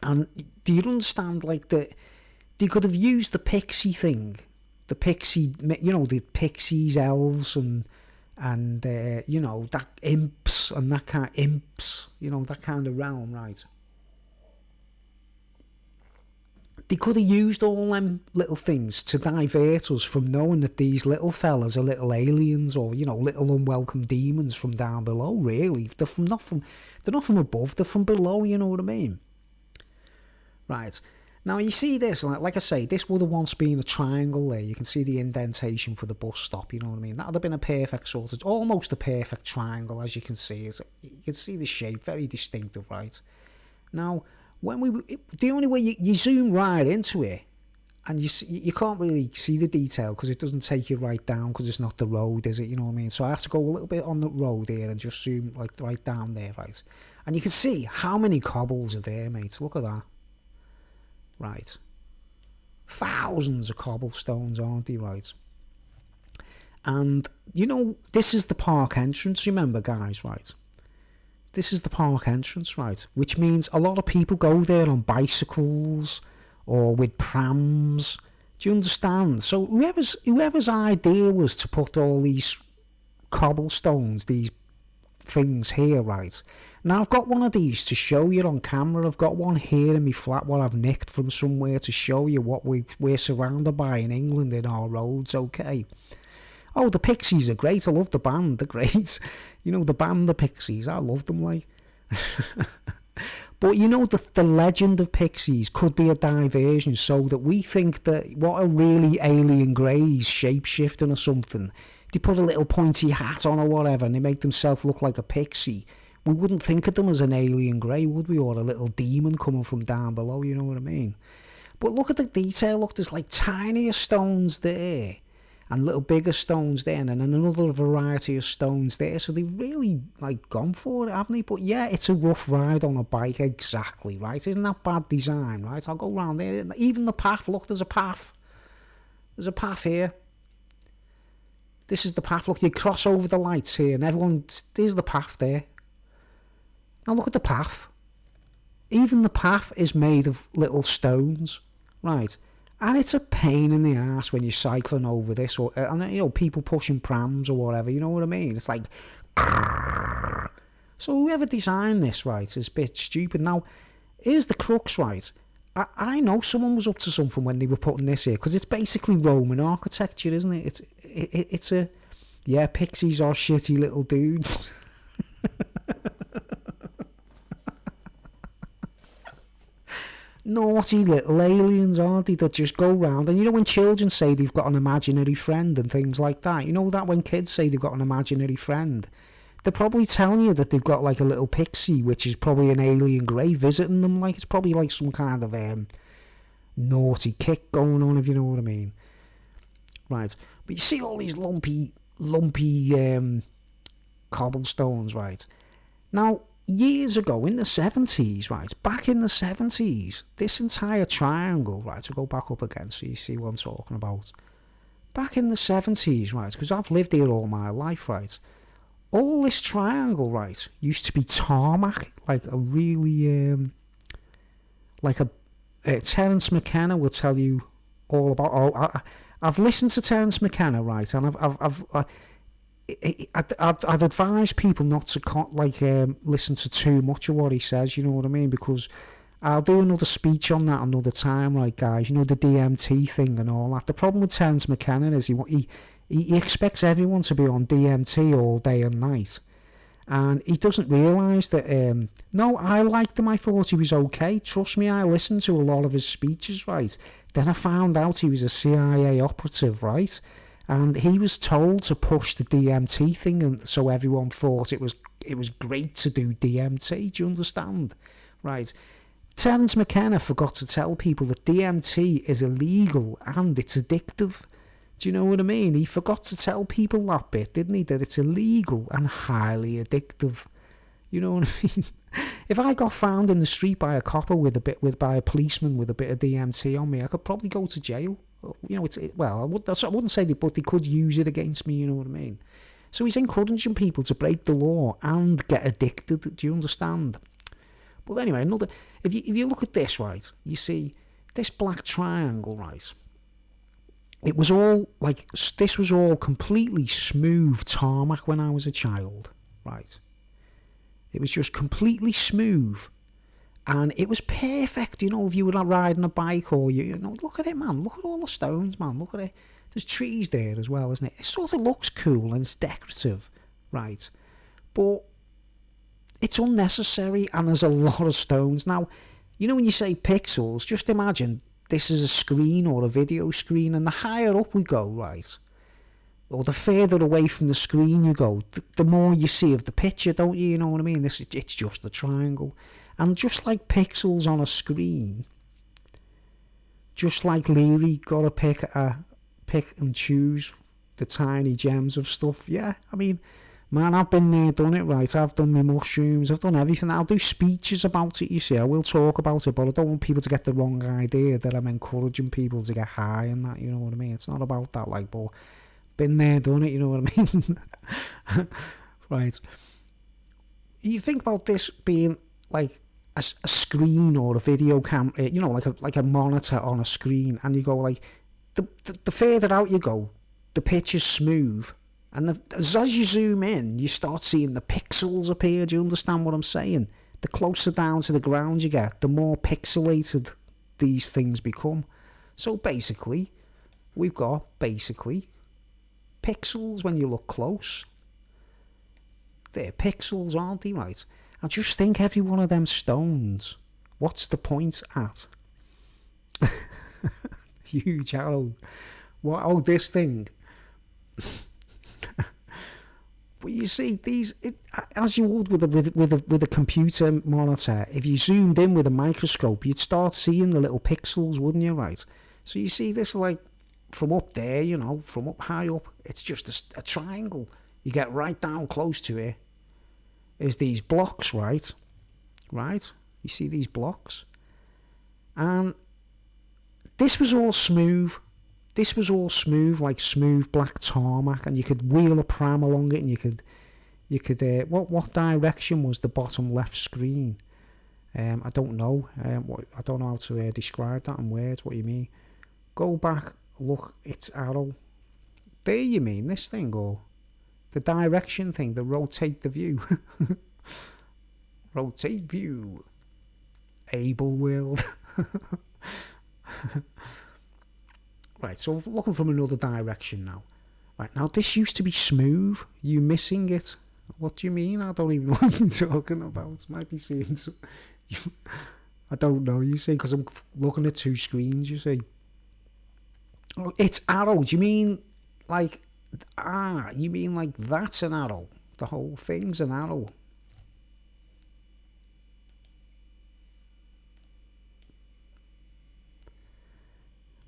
Speaker 1: And do you understand, like, they could have used the pixie thing, the pixie, you know, the pixies, elves, and you know, that imps and that kind of imps, you know, that kind of realm, right? They could have used all them little things to divert us from knowing that these little fellas are little aliens, or, you know, little unwelcome demons from down below. Really, they're not from above. They're from below. You know what I mean? Right. Now, you see this, like I say, this would have once been a triangle there. You can see the indentation for the bus stop, you know what I mean? That would have been a perfect sort of, almost a perfect triangle, as you can see. You can see the shape, very distinctive, right? Now, the only way you zoom right into it, and you can't really see the detail because it doesn't take you right down because it's not the road, is it? You know what I mean? So I have to go a little bit on the road here and just zoom, like, right down there, right? And you can see how many cobbles are there, mate. Look at that. Right, thousands of cobblestones, aren't they, right? And, you know, this is the park entrance, remember, guys, right? This is the park entrance, right? Which means a lot of people go there on bicycles or with prams. Do you understand? So whoever's idea was to put all these cobblestones, these things here, right? Now, I've got one of these to show you on camera. I've got one here in my flat, what I've nicked from somewhere, to show you what we're surrounded by in England in our roads, okay? Oh, the Pixies are great. I love the band. They're great. You know, the band, the Pixies. I love them, like. But, you know, the legend of Pixies could be a diversion so that we think that what are really alien greys, shape-shifting or something, they put a little pointy hat on or whatever and they make themselves look like a pixie. We wouldn't think of them as an alien grey, would we? Or a little demon coming from down below, you know what I mean? But look at the detail. Look, there's like tinier stones there and little bigger stones there, and then another variety of stones there. So they've really like gone for it, haven't they? But yeah, it's a rough ride on a bike, exactly, right? Isn't that bad design, right? I'll go round there. Even the path, look, there's a path. There's a path here. This is the path. Look, you cross over the lights here, and everyone, there's the path there. Now look at the path. Even the path is made of little stones, right? And it's a pain in the arse when you're cycling over this, or you know, people pushing prams or whatever. You know what I mean? It's like, so whoever designed this, right, is a bit stupid. Now, here's the crux, right? I know someone was up to something when they were putting this here, because it's basically Roman architecture, isn't it? It's a, yeah, Pixies are shitty little dudes. Naughty little aliens, aren't they, that just go round. And you know when children say they've got an imaginary friend and things like that, you know that when kids say they've got an imaginary friend, they're probably telling you that they've got like a little pixie, which is probably an alien grey visiting them. Like, it's probably like some kind of naughty kick going on, if you know what I mean. Right. But you see all these lumpy cobblestones, right? Now, years ago, in the 70s, right, back in the 70s, this entire triangle, right, to go back up again so you see what I'm talking about. Back in the 70s, right, because I've lived here all my life, right, all this triangle, right, used to be tarmac, like a really, Terence McKenna will tell you all about, I've listened to Terence McKenna, right, and I'd advise people not to listen to too much of what he says, you know what I mean, because I'll do another speech on that another time, right, guys, you know, the DMT thing and all that. The problem with Terence McKenna is he expects everyone to be on DMT all day and night, and he doesn't realise that, no, I liked him, I thought he was okay, trust me, I listened to a lot of his speeches, right, then I found out he was a CIA operative, right, and he was told to push the DMT thing, and so everyone thought it was great to do DMT. Do you understand? Right. Terence McKenna forgot to tell people that DMT is illegal and it's addictive. Do you know what I mean? He forgot to tell people that bit, didn't he? That it's illegal and highly addictive. You know what I mean? If I got found in the street by a copper by a policeman with a bit of DMT on me, I could probably go to jail. You know, I wouldn't say that, but they could use it against me, you know what I mean? So he's encouraging people to break the law and get addicted, do you understand? But anyway, if you look at this, right, you see this black triangle, right, this was all completely smooth tarmac when I was a child, right? It was just completely smooth. And it was perfect, you know, if you were riding a bike or, you know, look at it, man. Look at all the stones, man. Look at it. There's trees there as well, isn't it? It sort of looks cool and it's decorative, right? But it's unnecessary and there's a lot of stones. Now, you know when you say pixels, just imagine this is a screen or a video screen, and the higher up we go, right, or the further away from the screen you go, the more you see of the picture, don't you? You know what I mean? It's just a triangle. And just like pixels on a screen, just like Leary got to pick and choose the tiny gems of stuff. Yeah, I mean, man, I've been there, done it, right. I've done my mushrooms, I've done everything. I'll do speeches about it, you see. I will talk about it, but I don't want people to get the wrong idea that I'm encouraging people to get high and that, you know what I mean? It's not about that, like, but been there, done it, you know what I mean? Right. You think about this being like a screen or a video camera, you know, like a monitor on a screen, and you go like, the further out you go, the picture's smooth, And as you zoom in, you start seeing the pixels appear. Do you understand what I'm saying? The closer down to the ground you get, the more pixelated these things become. So basically, we've got pixels when you look close. They're pixels, aren't they, right? And just think, every one of them stones, what's the point at? Huge arrow. What? Oh, this thing. But you see, as you would with a computer monitor, if you zoomed in with a microscope, you'd start seeing the little pixels, wouldn't you, right? So you see this, like, from up there, you know, from up high up, it's just a triangle. You get right down close to it, is these blocks, right? Right? You see these blocks? And this was all smooth. This was all smooth, like smooth black tarmac, and you could wheel a pram along it, and you could what direction was the bottom left screen? I don't know. I don't know how to describe that in words. What you mean? Go back, look. It's arrow. There, you mean this thing, or the direction thing? The rotate the view. Rotate view. Able world. Right, so looking from another direction now. Right, now this used to be smooth. You missing it? What do you mean? I don't even know what you're talking about. Might be seeing some... I don't know, you see, because I'm looking at two screens, you see. Oh, it's arrow. Do you mean like... you mean like that's an arrow? The whole thing's an arrow.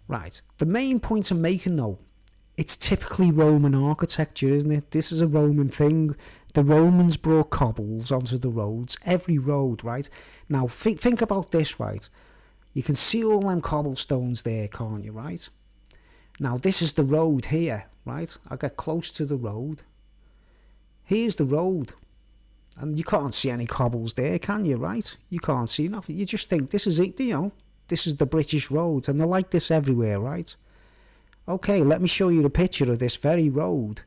Speaker 1: Right, the main point I'm making though, it's typically Roman architecture, isn't it? This is a Roman thing. The Romans brought cobbles onto the roads, every road, right? Now, think about this, right? You can see all them cobblestones there, can't you, right? Now, this is the road here, right? I get close to the road. Here's the road. And you can't see any cobbles there, can you, right? You can't see nothing. You just think, this is it, you know? This is the British roads, and they're like this everywhere, right? Okay, let me show you the picture of this very road.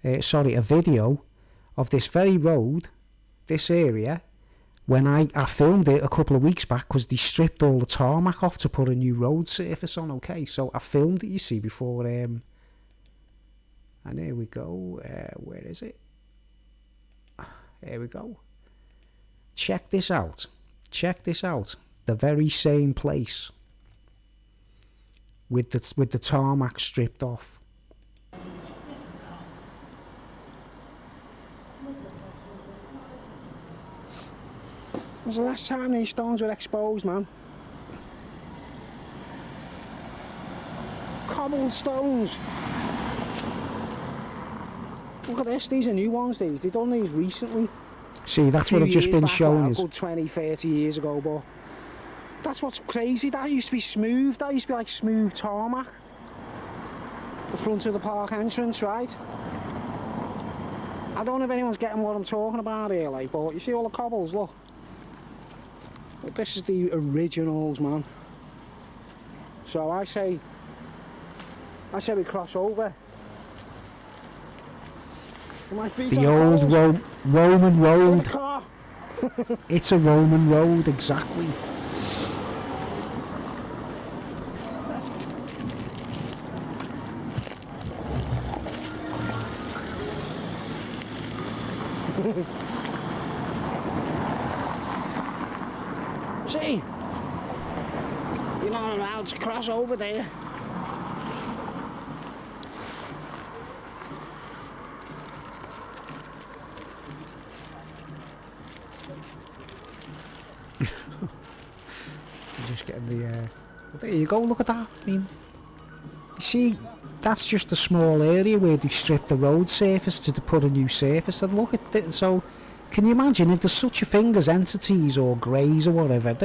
Speaker 1: A video of this very road, this area, when I filmed it a couple of weeks back, because they stripped all the tarmac off to put a new road surface on, okay? So I filmed it, you see, before, and here we go. Where is it? Here we go. Check this out. Check this out. The very same place with the tarmac stripped off. When's the last time these stones were exposed, man? Cobbled stones. Look at this, these are new ones, these. They've done these recently. See, that's what I've just been showing you. 20, 30 years ago, but that's what's crazy. That used to be smooth. That used to be like smooth tarmac. The front of the park entrance, right? I don't know if anyone's getting what I'm talking about here, like, but you see all the cobbles, look. But this is the originals, man. So I say we cross over. The old Roman road. It's a Roman road, exactly. See? You're not allowed to cross over there. Just getting the there you go, look at that. I mean, you see, that's just a small area where they stripped the road surface to put a new surface, and look at it. So can you imagine if there's such a thing as entities or greys or whatever?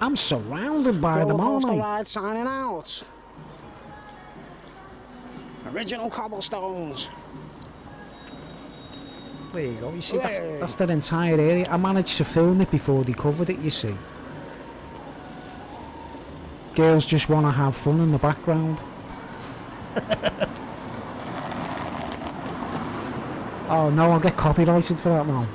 Speaker 1: I'm surrounded by them, aren't I? Ride signing out. Original cobblestones. There you go. You see, that's that entire area. I managed to film it before they covered it, you see. Girls just want to have fun in the background. Oh no, I'll get copyrighted for that now.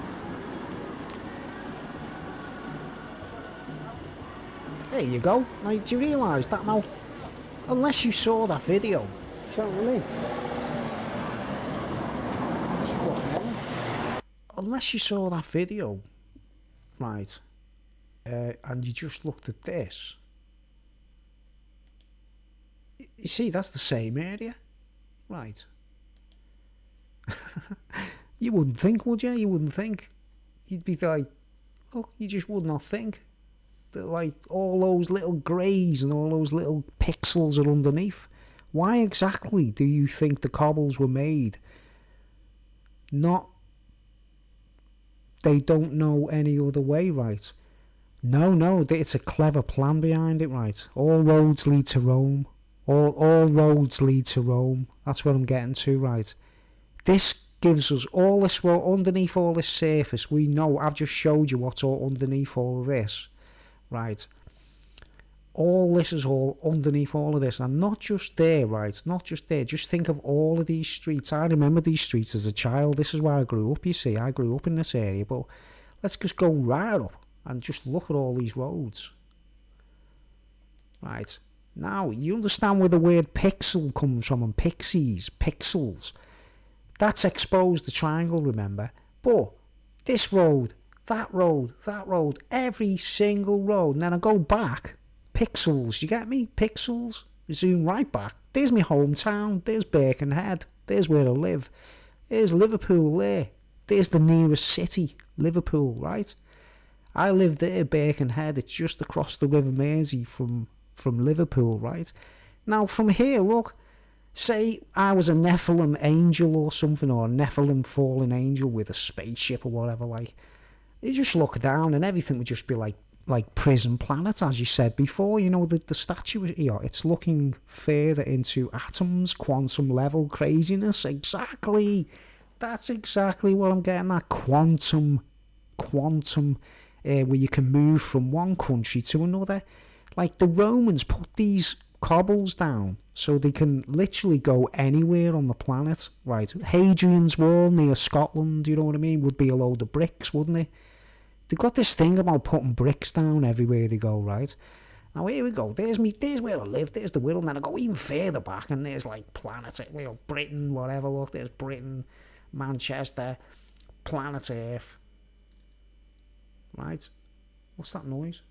Speaker 1: There you go. Like, do you realise that now? Unless you saw that video. Do you know what I mean? It's fucking hell. Unless you saw that video, right, and you just looked at this, you see, that's the same area, right? You wouldn't think, would you? You wouldn't think. You'd be like, oh, you just would not think that, like, all those little greys and all those little pixels are underneath. Why exactly do you think the cobbles were made? Not, they don't know any other way, right? No, it's a clever plan behind it, right? All roads lead to Rome. All roads lead to Rome. That's what I'm getting to, right? This gives us all this, well, underneath all this surface, we know, I've just showed you what's all underneath all of this, right? All this is all underneath all of this, and not just there, right? Not just there. Just think of all of these streets. I remember these streets as a child. This is where I grew up, you see. I grew up in this area, but let's just go right up and just look at all these roads. Right. Now, you understand where the word pixel comes from, and pixies, pixels. That's exposed the triangle, remember? But this road, that road, that road, every single road, and then I go back, pixels, you get me? Pixels, zoom right back. There's my hometown, there's Birkenhead, there's where I live. There's Liverpool there. There's the nearest city, Liverpool, right? I live there, Birkenhead, it's just across the River Mersey from Liverpool, right? Now, from here, look, say I was a Nephilim angel or something, or a Nephilim fallen angel with a spaceship or whatever, like, you just look down and everything would just be like prison planet, as you said before. You know, the statue here, it's looking further into atoms, quantum level craziness. Exactly. That's exactly what I'm getting at. Quantum, where you can move from one country to another. Like, the Romans put these cobbles down so they can literally go anywhere on the planet, right? Hadrian's Wall near Scotland, you know what I mean, would be a load of bricks, wouldn't it? They've got this thing about putting bricks down everywhere they go, right? Now, here we go. There's where I live. There's the Wirral. And then I go even further back, and there's, like, planets, you know, Britain, whatever. Look, there's Britain, Manchester, planet Earth. Right? What's that noise?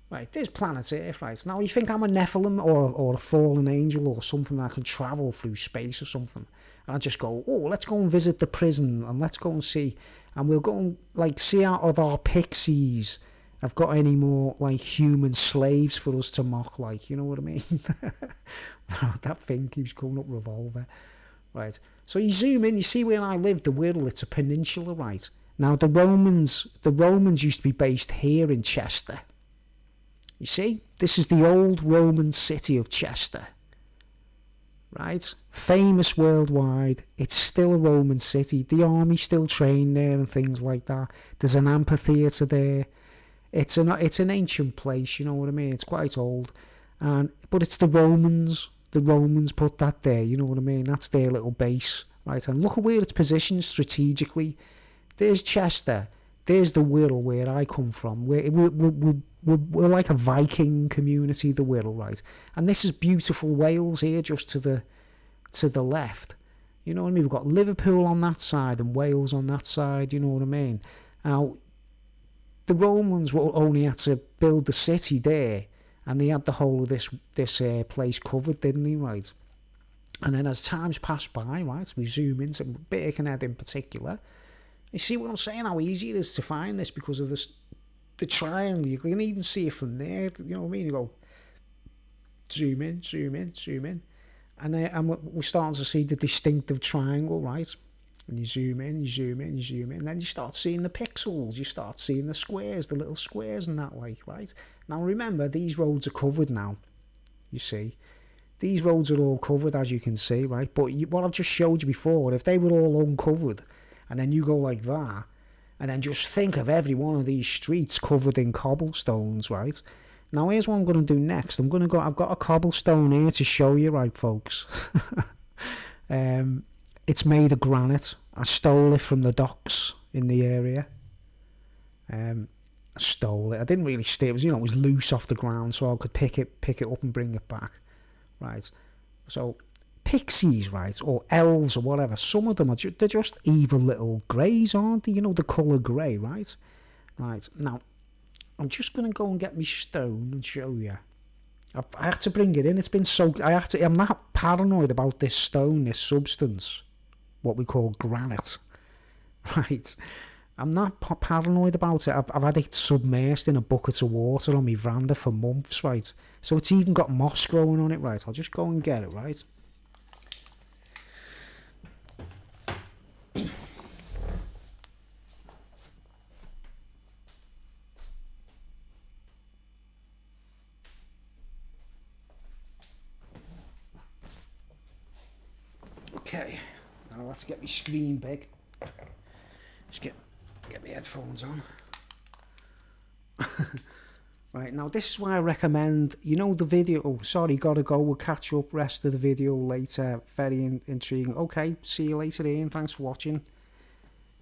Speaker 1: Right, there's planet Earth, right? Now, you think I'm a Nephilim or a fallen angel or something that can travel through space or something, and I just go, oh, let's go and visit the prison, and let's go and see, and we'll go and, like, see out of our pixies have got any more, like, human slaves for us to mock, like, you know what I mean? That thing keeps coming up, revolver. Right, so you zoom in, you see where I live, the Wirral, it's a peninsula, right? Now, the Romans used to be based here in Chester. You see, this is the old Roman city of Chester, right? Famous worldwide. It's still a Roman city. The army still train there and things like that. There's an amphitheatre there. It's an ancient place, you know what I mean? It's quite old, but it's the Romans. The Romans put that there, you know what I mean? That's their little base, right? And look at where it's positioned strategically. There's Chester. There's the Wirral, where I come from. We're like a Viking community, the Wirral, right? And this is beautiful Wales here, just to the left. You know what I mean? We've got Liverpool on that side and Wales on that side, you know what I mean? Now, the Romans only had to build the city there, and they had the whole of this place covered, didn't they, right? And then as times pass by, right, we zoom into Birkenhead in particular. You see what I'm saying? How easy it is to find this because of the triangle. You can even see it from there. You know what I mean? You go zoom in, and we're starting to see the distinctive triangle, right? And you zoom in, and then you start seeing the pixels. You start seeing the squares, the little squares, and that, like, right? Now remember, these roads are covered now. You see, these roads are all covered, as you can see, right? But what I've just showed you before, if they were all uncovered, and then you go like that, and then just think of every one of these streets covered in cobblestones, right? Now here's what I'm going to do next. I've got a cobblestone here to show you, right, folks. It's made of granite. I stole it from the docks in the area. I stole it. I didn't really steal it. It was loose off the ground, so I could pick it up and bring it back. Right. So pixies, right, or elves or whatever. Some of them they're just evil little greys, aren't they? The colour grey, right? Right. Now, I'm just going to go and get my stone and show you. I had to bring it in. It's been so... I'm not paranoid about this stone, this substance, what we call granite, right? I'm not paranoid about it. I've had it submerged in a bucket of water on my veranda for months, right? So it's even got moss growing on it, right? I'll just go and get it, right? Okay, now let's get my screen big. Just get my headphones on. Right, now this is why I recommend, the video. Oh, sorry, gotta go. We'll catch up rest of the video later. Very intriguing. Okay, see you later, Ian. Thanks for watching.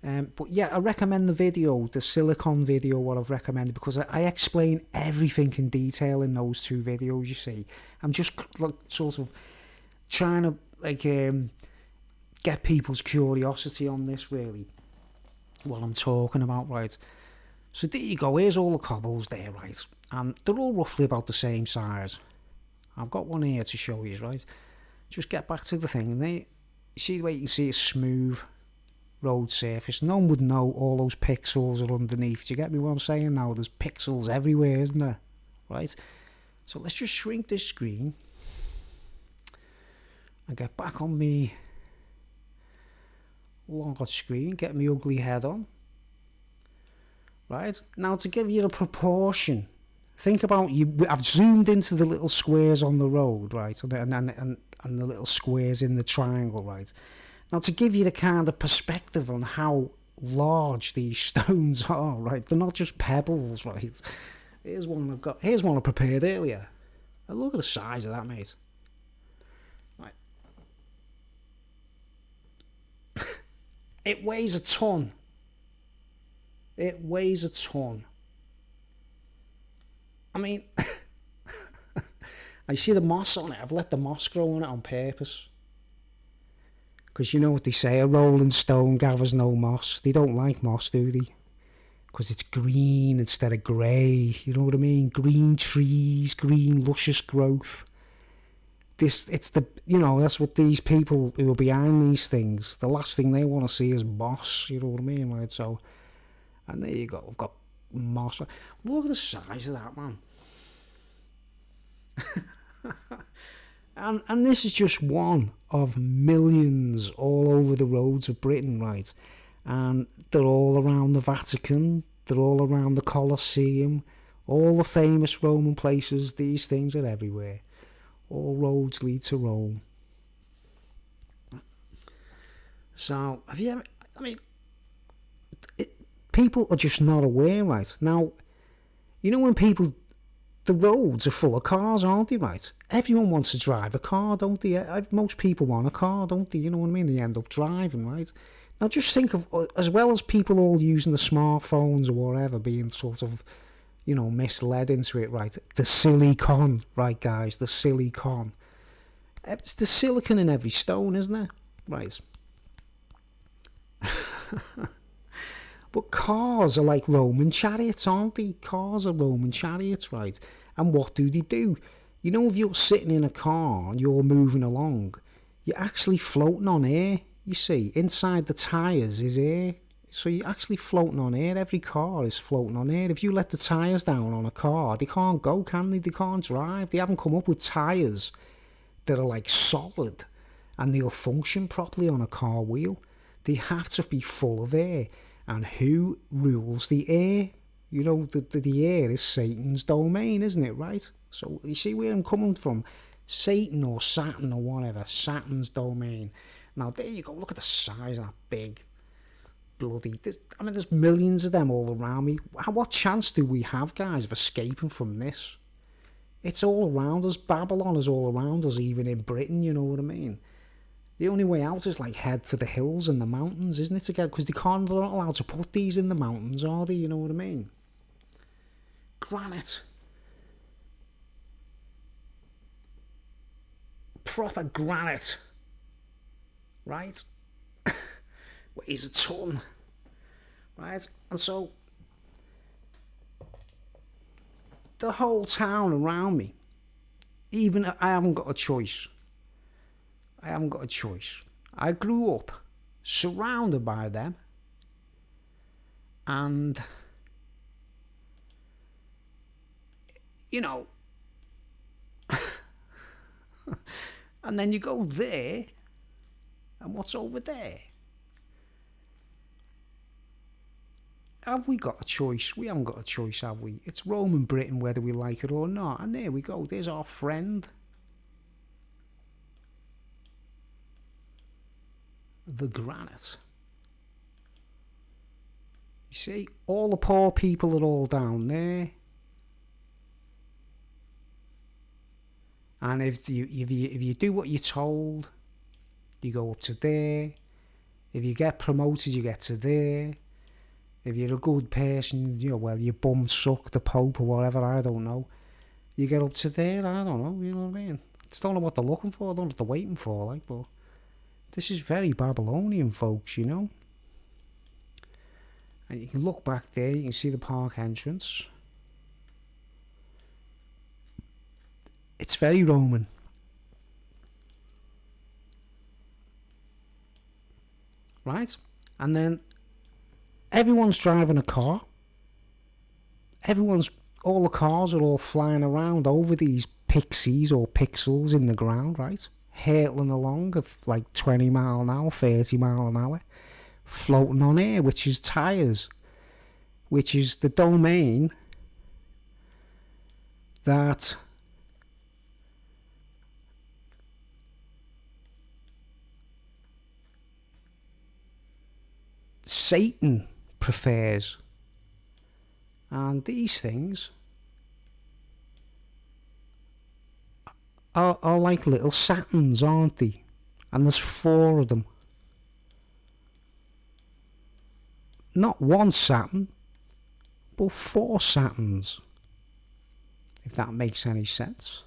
Speaker 1: But yeah, I recommend the silicon video, what I've recommended, because I explain everything in detail in those two videos, you see. I'm just sort of trying to get people's curiosity on this, really, what I'm talking about, right? So there you go, here's all the cobbles there, right? And they're all roughly about the same size. I've got one here to show you, right? Just get back to the thing. There, you see the way you can see a smooth road surface. No one would know all those pixels are underneath. Do you get me what I'm saying now? There's pixels everywhere, isn't there? Right? So let's just shrink this screen and get back on me large screen, get my ugly head on. Right, now to give you the proportion, think about I've zoomed into the little squares on the road, right, and the little squares in the triangle, right. Now to give you the kind of perspective on how large these stones are, right, they're not just pebbles, right. Here's one I prepared earlier. Now look at the size of that, mate. Right. It weighs a ton. It weighs a ton. I mean, I see the moss on it. I've let the moss grow on it on purpose. Because you know what they say, a rolling stone gathers no moss. They don't like moss, do they? Because it's green instead of grey. You know what I mean? Green trees, green luscious growth. That's what these people who are behind these things, the last thing they want to see is moss, you know what I mean, right? So, and there you go, I've got moss. Look at the size of that, man. and this is just one of millions all over the roads of Britain, right? And they're all around the Vatican, they're all around the Colosseum, all the famous Roman places. These things are everywhere. All roads lead to Rome. So, have you ever... I mean, people are just not aware, right? Now, you know when people... The roads are full of cars, aren't they, right? Everyone wants to drive a car, don't they? Most people want a car, don't they? You know what I mean? They end up driving, right? Now, just think of... As well as people all using the smartphones or whatever, being sort of... misled into it, right? The silicon, right, guys? The silicon. It's the silicon in every stone, isn't it? Right. But cars are like Roman chariots, aren't they? Cars are Roman chariots, right? And what do they do? You know, if you're sitting in a car and you're moving along, you're actually floating on air, you see. Inside the tyres is air. So you're actually floating on air. Every car is floating on air. If you let the tyres down on a car, they can't go, can they? They can't drive. They haven't come up with tyres that are like solid and they'll function properly on a car wheel. They have to be full of air. And who rules the air? You know, the air is Satan's domain, isn't it, right? So you see where I'm coming from? Satan or Saturn or whatever. Saturn's domain. Now there you go. Look at the size of that big... there's millions of them all around me. What chance do we have, guys, of escaping from this? It's all around us. Babylon is all around us, even in Britain, you know what I mean? The only way out is like head for the hills and the mountains, isn't it? Again, because they're not allowed to put these in the mountains, are they? You know what I mean? Granite. Proper granite. Right? Weighs a ton. Right? And so the whole town around me, even I haven't got a choice. I haven't got a choice. I grew up surrounded by them, and you know, and then you go there, and what's over there? Have we got a choice? We haven't got a choice, have we? It's Roman Britain, whether we like it or not. And there we go. There's our friend, the granite. You see, all the poor people are all down there. And if you do what you're told, you go up to there. If you get promoted, you get to there. If you're a good person, you know, well, you bum suck the Pope or whatever, I don't know. You get up to there, I don't know, you know what I mean? I just don't know what they're looking for, I don't know what they're waiting for, like, but this is very Babylonian, folks, you know? And you can look back there, you can see the park entrance. It's very Roman. Right? And then everyone's driving a car. All the cars are all flying around over these pixies or pixels in the ground, right? Hurtling along at like 20 mile an hour, 30 mile an hour. Floating on air, which is tyres. Which is the domain that Satan prefers. And these things are like little Saturns, aren't they? And there's 4 of them. Not one Saturn, but 4 Saturns. If that makes any sense.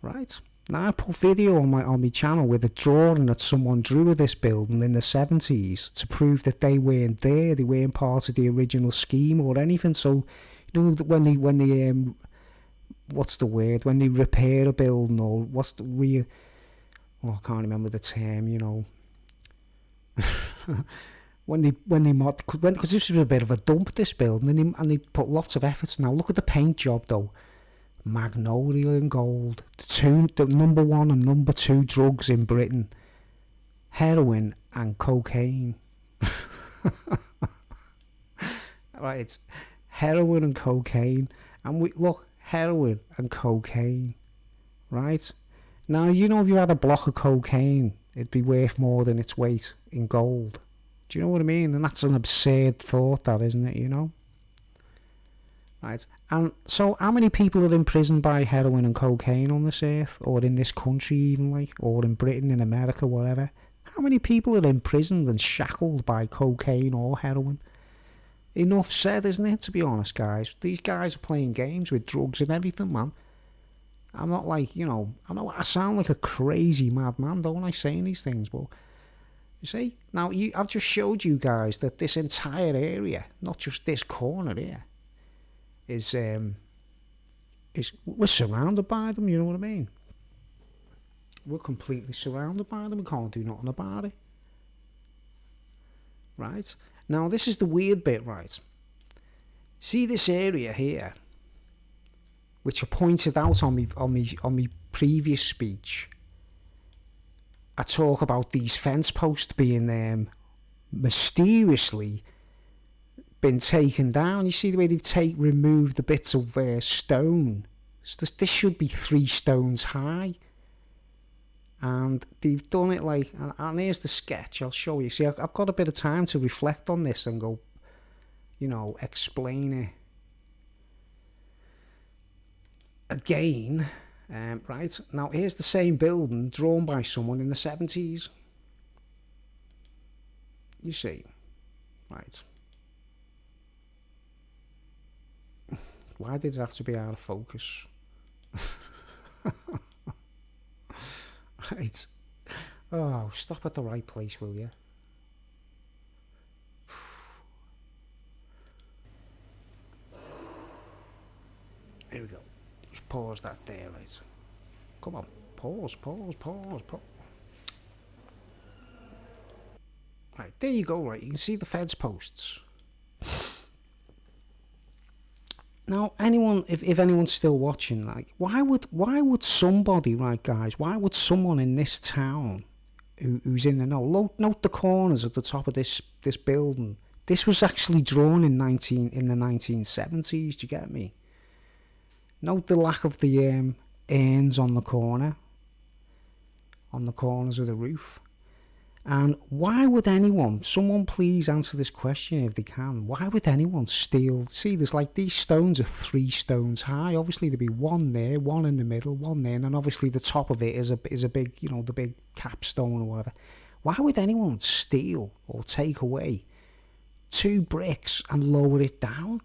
Speaker 1: Right? Now I put video on my channel with a drawing that someone drew of this building in the 70s to prove that they weren't there, they weren't part of the original scheme or anything. So, you know, when they what's the word? When they repair a building, or what's the I can't remember the term, you know. when they because this was a bit of a dump, this building, and they put lots of efforts. Now look at the paint job though. Magnolia and gold. The number 1 and number 2 drugs in Britain. Heroin and cocaine. Right, it's heroin and cocaine. And look, heroin and cocaine. Right? Now, you know, if you had a block of cocaine, it'd be worth more than its weight in gold. Do you know what I mean? And that's an absurd thought, that, isn't it, you know? Right, and so how many people are imprisoned by heroin and cocaine on this earth, or in this country even, like, or in Britain, in America, whatever? How many people are imprisoned and shackled by cocaine or heroin? Enough said, isn't it, to be honest, guys? These guys are playing games with drugs and everything, man. I'm not like, you know, I know I sound like a crazy madman, don't I, saying these things, but you see, now I've just showed you guys that this entire area, not just this corner here, is we're surrounded by them, you know what I mean? We're completely surrounded by them, we can't do nothing about it. Right? Now this is the weird bit, right? See this area here, which I pointed out on me previous speech. I talk about these fence posts being mysteriously been taken down. You see the way they've removed the bits of stone. So this should be 3 stones high, and they've done it like. And here's the sketch. I'll show you. See, I've got a bit of time to reflect on this and go, you know, explain it. again, right, now here's the same building drawn by someone in the 70s. You see, right. Why did it have to be out of focus? Right. Oh, stop at the right place, will you? Here we go. Just pause that there, right? Come on. Pause. Right, there you go, right? You can see the fence posts. Now, anyone, if anyone's still watching, like, why would somebody, right, guys? Why would someone in this town who's in the know, note the corners at the top of this building? This was actually drawn in the 1970s. Do you get me? Note the lack of the urns on the corners of the roof. And why would someone please answer this question if they can, why would anyone steal, see there's like these stones are 3 stones high, obviously there'd be one there, one in the middle, one there, and then obviously the top of it is a big, the big capstone or whatever. Why would anyone steal or take away 2 bricks and lower it down?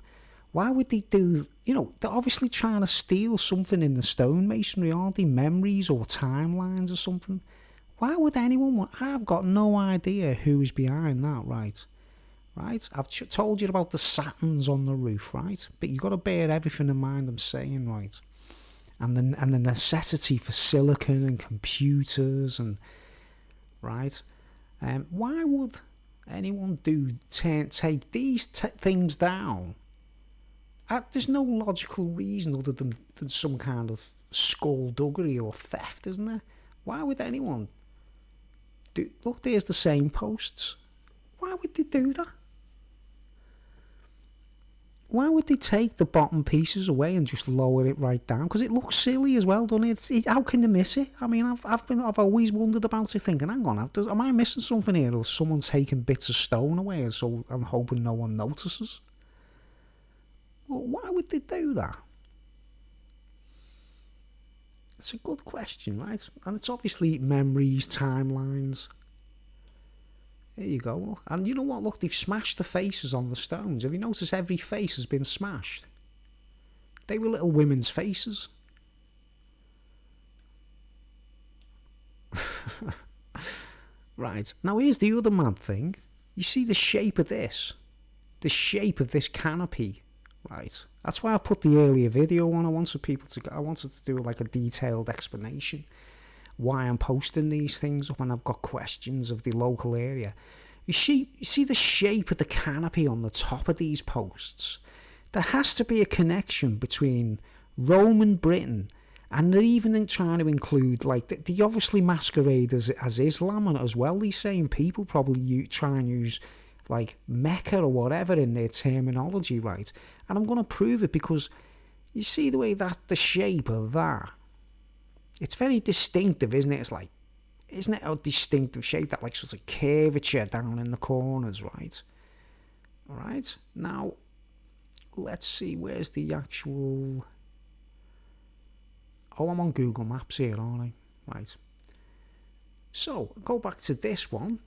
Speaker 1: Why would they do, they're obviously trying to steal something in the stonemasonry, aren't they? Memories or timelines or something. Why would anyone want... I've got no idea who's behind that, right? Right? I've told you about the satins on the roof, right? But you've got to bear everything in mind I'm saying, right? And the necessity for silicon and computers and... Right? Why would anyone take these things down? There's no logical reason other than some kind of skullduggery or theft, isn't there? Why would anyone... Look, there's the same posts. Why would they do that? Why would they take the bottom pieces away and just lower it right down? Because it looks silly as well, doesn't it? How can you miss it? I mean, I've always wondered about it, thinking, hang on, am I missing something here? Or someone taking bits of stone away, and so I'm hoping no one notices? Well, why would they do that? It's a good question, right? And it's obviously memories, timelines. There you go. Look. And you know what? Look, they've smashed the faces on the stones. Have you noticed every face has been smashed? They were little women's faces. Right. Now, here's the other mad thing. You see the shape of this? The shape of this canopy. Right. That's why I put the earlier video on. I wanted to do like a detailed explanation why I'm posting these things when I've got questions of the local area. You see the shape of the canopy on the top of these posts? There has to be a connection between Roman Britain, and they're even trying to include, like, they obviously masquerade as Islam as well. These same people probably try and use like Mecca or whatever in their terminology, right? And I'm going to prove it, because you see the way that the shape of that, it's very distinctive, isn't it? It's like, isn't it a distinctive shape, that like sort of curvature down in the corners, right? All right. Now, let's see, where's the actual... Oh, I'm on Google Maps here, aren't I? Right. So, go back to this one.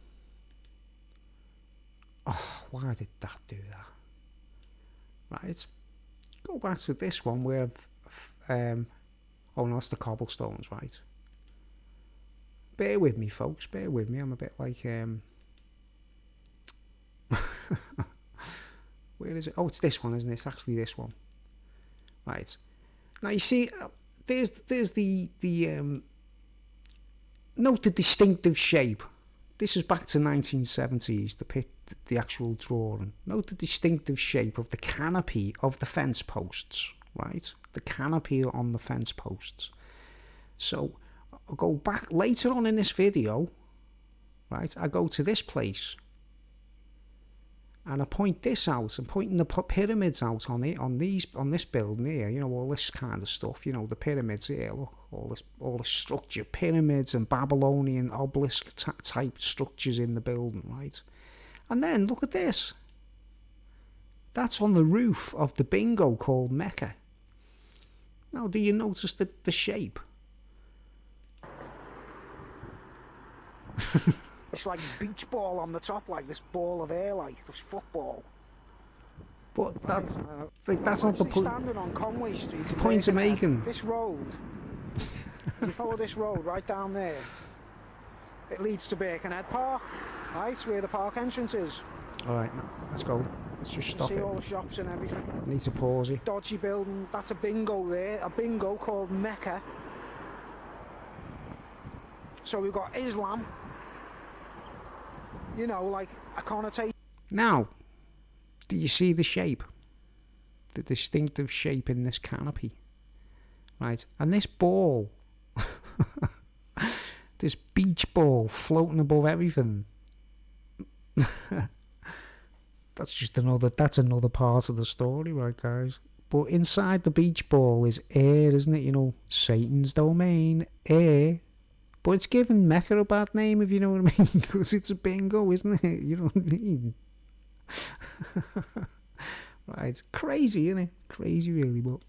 Speaker 1: Oh, why did that do that? Right. Go back to this one where... oh, no, that's the cobblestones, right? Bear with me, folks. Bear with me. I'm a bit like... Where is it? Oh, it's this one, isn't it? It's actually this one. Right. Now, you see... There's the note the distinctive shape. This is back to 1970s, the actual drawing. Note the distinctive shape of the canopy of the fence posts, right? The canopy on the fence posts. So, I'll go back later on in this video, right? I go to this place, and I point this out. I'm pointing the pyramids out on this building here. You know, all this kind of stuff. You know, the pyramids here. Look, all this structure, pyramids and Babylonian obelisk type structures in the building, right? And then look at this. That's on the roof of the bingo called Mecca. Now, do you notice the shape?
Speaker 2: It's like a beach ball on the top, like this ball of air, like this football.
Speaker 1: But that's not the point.
Speaker 2: Standing on Conway Street.
Speaker 1: The point you're making.
Speaker 2: This road. You follow this road right down there. It leads to Birkenhead Park, right? Where the park entrance is.
Speaker 1: All right, now, let's go. Let's just stop
Speaker 2: See
Speaker 1: it.
Speaker 2: all the shops and everything.
Speaker 1: I need to pause it.
Speaker 2: Dodgy building. That's a bingo there. A bingo called Mecca. So we've got Islam. You know, like a connotation.
Speaker 1: Now, do you see the shape? The distinctive shape in this canopy. Right, and this ball, this beach ball floating above everything. That's another part of the story, right, guys? But inside the beach ball is air, isn't it? You know, Satan's domain, air. But it's given Mecca a bad name, if you know what I mean, because it's a bingo, isn't it? You know what I mean? Right, crazy, isn't it? Crazy, really, but...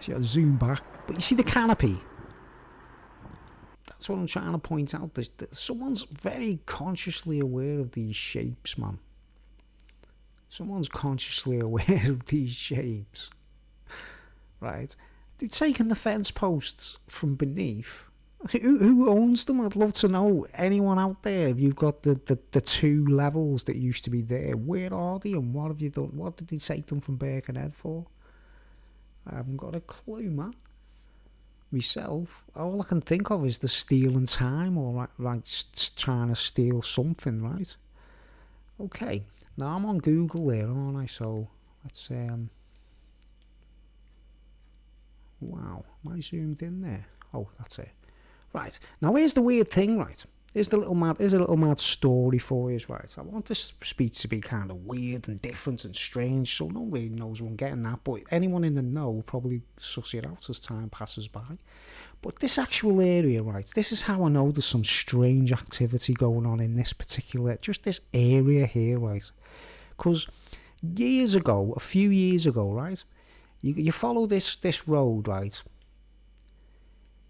Speaker 1: So I'll zoom back. But you see the canopy? That's what I'm trying to point out. Someone's very consciously aware of these shapes, man. Someone's consciously aware of these shapes. Right? They're taking the fence posts from beneath. Who owns them? I'd love to know. Anyone out there, if you've got the two levels that used to be there, where are they and what have you done? What did they take them from Birkenhead for? I haven't got a clue, man. Myself, all I can think of is the stealing time or trying to steal something, right? Okay, now I'm on Google there, aren't I? So let's wow, am I zoomed in there? Oh, that's it. Right, now here's the weird thing, right? Here's a little mad story for you, right? I want this speech to be kind of weird and different and strange, so nobody knows what I'm getting at, but anyone in the know will probably suss it out as time passes by. But this actual area, right, this is how I know there's some strange activity going on in this particular, just this area here, right? Because a few years ago, right, you follow this road, right?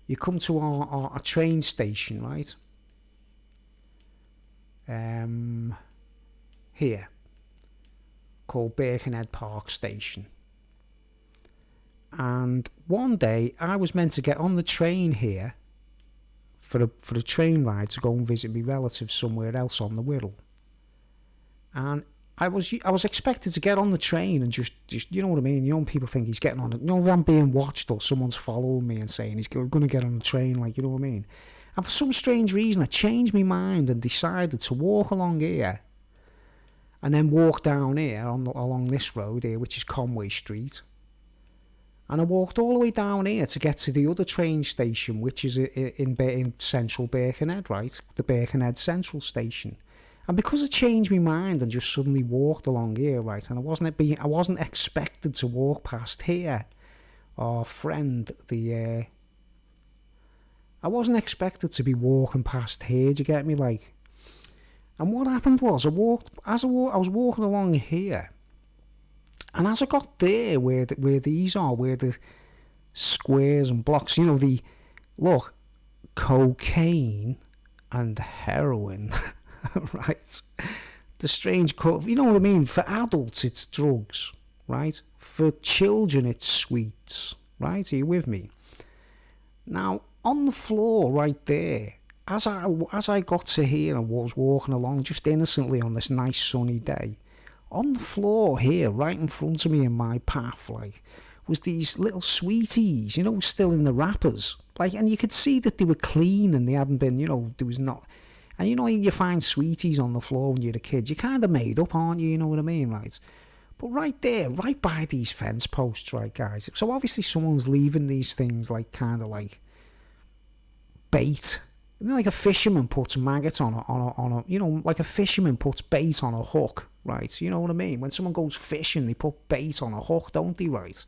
Speaker 1: You come to our train station, right? Here, called Birkenhead Park Station. And one day I was meant to get on the train here for a train ride to go and visit my relatives somewhere else on the Wirral. And I was expected to get on the train and just you know what I mean. You know when people think he's getting on it. You know if I'm being watched or someone's following me and saying he's going to get on the train, like, you know what I mean. And for some strange reason, I changed my mind and decided to walk along here and then walk down here along this road here, which is Conway Street. And I walked all the way down here to get to the other train station, which is in central Birkenhead, right? The Birkenhead Central Station. And because I changed my mind and just suddenly walked along here, right? And I wasn't expected to walk past here. Our friend, I wasn't expected to be walking past here, do you get me? Like, and what happened was, I was walking along here, and as I got there, where these are, where the squares and blocks, you know, cocaine and heroin, right? The strange cut, you know what I mean? For adults, it's drugs, right? For children, it's sweets, right? Are you with me? Now, on the floor right there, as I got to here and was walking along just innocently on this nice sunny day, on the floor here, right in front of me in my path, like, was these little sweeties, you know, still in the wrappers. Like, and you could see that they were clean and they hadn't been, you know, there was not... And you know, you find sweeties on the floor when you're a kid, you're kind of made up, aren't you? You know what I mean, right? But right there, right by these fence posts, right, guys? So obviously someone's leaving these things, like, kind of like bait. You know, like a fisherman puts maggots on a you know, like a fisherman puts bait on a hook, right? You know what I mean? When someone goes fishing, they put bait on a hook, don't they, right?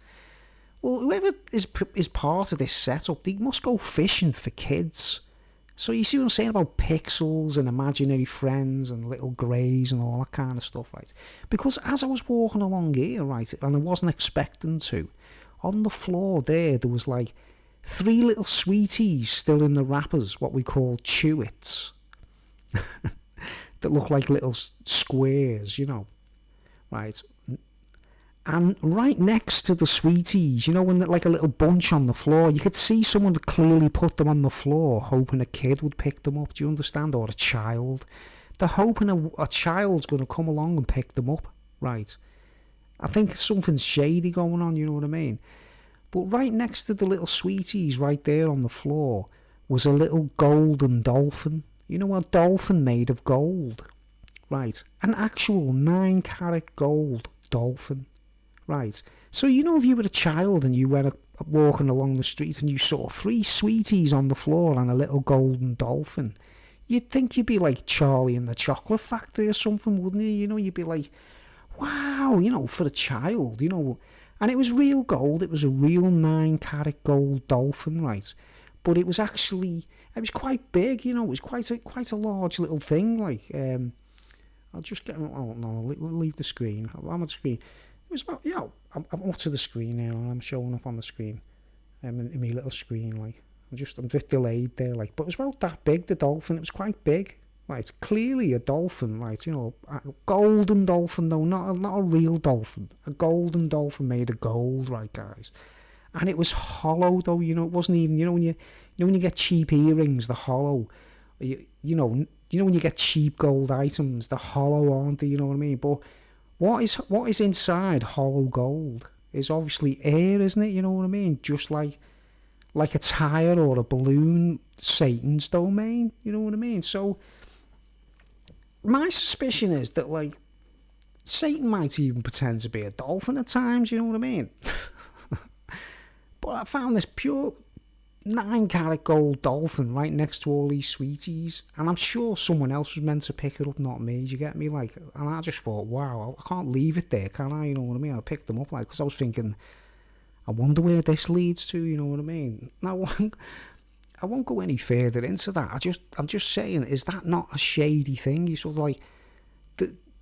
Speaker 1: Well, whoever is part of this setup, they must go fishing for kids. So you see what I'm saying about pixels and imaginary friends and little greys and all that kind of stuff, right? Because as I was walking along here, right, and I wasn't expecting to, on the floor there was like 3 little sweeties still in the wrappers, what we call chewits, that look like little squares, you know, right? And right next to the sweeties, you know, when they're like a little bunch on the floor, you could see someone that clearly put them on the floor, hoping a kid would pick them up, do you understand? Or a child. They're hoping a child's going to come along and pick them up, right? I think something's shady going on, you know what I mean? But right next to the little sweeties, right there on the floor, was a little golden dolphin. You know, a dolphin made of gold, right? An actual 9-carat gold dolphin. Right, so you know if you were a child and you went walking along the street and you saw 3 sweeties on the floor and a little golden dolphin, you'd think you'd be like Charlie in the Chocolate Factory or something, wouldn't you? You know, you'd be like, wow, you know, for a child, you know. And it was real gold, it was a real 9-carat gold dolphin, right? But it was actually, it was quite big, you know, it was quite a large little thing, like, I'll just get, oh no, leave the screen, I'm on the screen. It was about, you know, I'm up to the screen now and I'm showing up on the screen, in my little screen, like, I'm a bit delayed there, like, but it was about that big, the dolphin, it was quite big, right, clearly a dolphin, right, you know, a golden dolphin though, not a real dolphin, a golden dolphin made of gold, right, guys, and it was hollow though, you know, it wasn't even, you know, when you get cheap earrings, they're hollow, you know when you get cheap gold items, they're hollow, aren't they, you know what I mean, but what is inside hollow gold is obviously air, isn't it? You know what I mean? Just like a tire or a balloon, Satan's domain. You know what I mean? So my suspicion is that, like, Satan might even pretend to be a dolphin at times. You know what I mean? But I found this pure 9-carat gold dolphin right next to all these sweeties, and I'm sure someone else was meant to pick it up, not me, do you get me? Like, and I just thought, wow, I can't leave it there, can I? You know what I mean? I picked them up, like, because I was thinking, I wonder where this leads to, you know what I mean? Now, I won't go any further into that. I'm just saying, is that not a shady thing? You sort of like,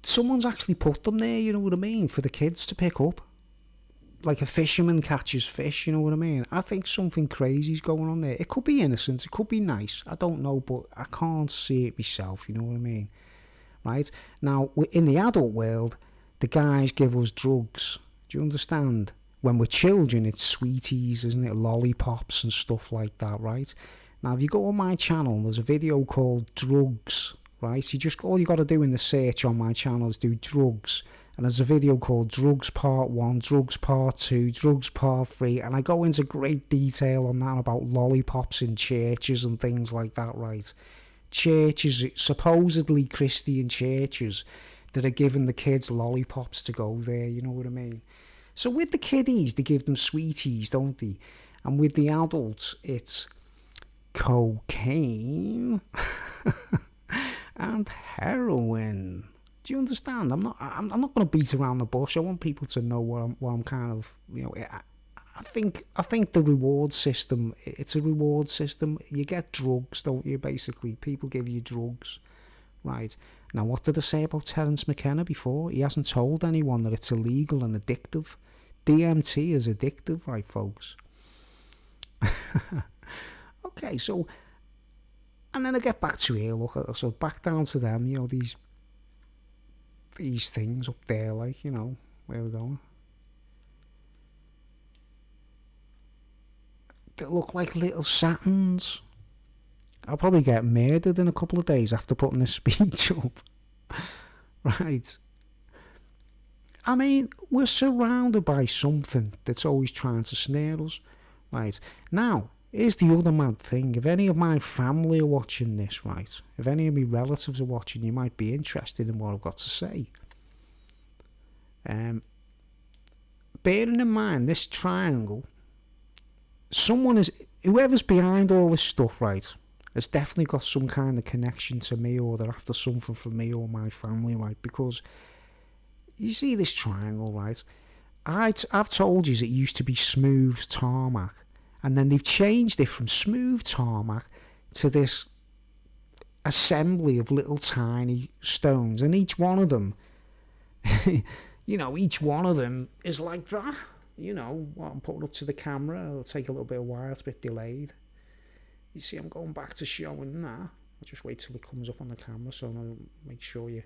Speaker 1: someone's actually put them there, you know what I mean, for the kids to pick up. Like a fisherman catches fish, you know what I mean? I think something crazy's going on there. It could be innocent, it could be nice, I don't know, but I can't see it myself, you know what I mean? Right? Now, in the adult world, the guys give us drugs. Do you understand? When we're children, it's sweeties, isn't it? Lollipops and stuff like that, right? Now, if you go on my channel, there's a video called Drugs, right? All you got to do in the search on my channel is do drugs. And there's a video called Drugs Part 1, Drugs Part 2, Drugs Part 3, and I go into great detail on that about lollipops in churches and things like that, right? Churches, supposedly Christian churches, that are giving the kids lollipops to go there, you know what I mean? So with the kiddies, they give them sweeties, don't they? And with the adults, it's cocaine and heroin. Do you understand? I'm not going to beat around the bush. I want people to know what I'm kind of, you know. I think the reward system. It's a reward system. You get drugs, don't you? Basically, people give you drugs, right? Now, what did I say about Terence McKenna before? He hasn't told anyone that it's illegal and addictive. DMT is addictive, right, folks? Okay, so, and then I get back to here. Look, so back down to them. You know, these things up there, like, you know, where we're going. They look like little Saturns. I'll probably get murdered in a couple of days after putting this speech up. Right. I mean, we're surrounded by something that's always trying to snare us. Right. Now, here's the other mad thing. If any of my family are watching this, right, if any of my relatives are watching, you might be interested in what I've got to say. Bearing in mind this triangle, whoever's behind all this stuff, right, has definitely got some kind of connection to me, or they're after something from me or my family, right? Because you see this triangle, right? I've told you it used to be smooth tarmac, and then they've changed it from smooth tarmac to this assembly of little tiny stones, and each one of them, you know, each one of them is like that. you know, what I'm putting up to the camera, it'll take a little bit of while, it's a bit delayed. You see, I'm going back to showing that. I'll just wait till it comes up on the camera, so I'll make sure you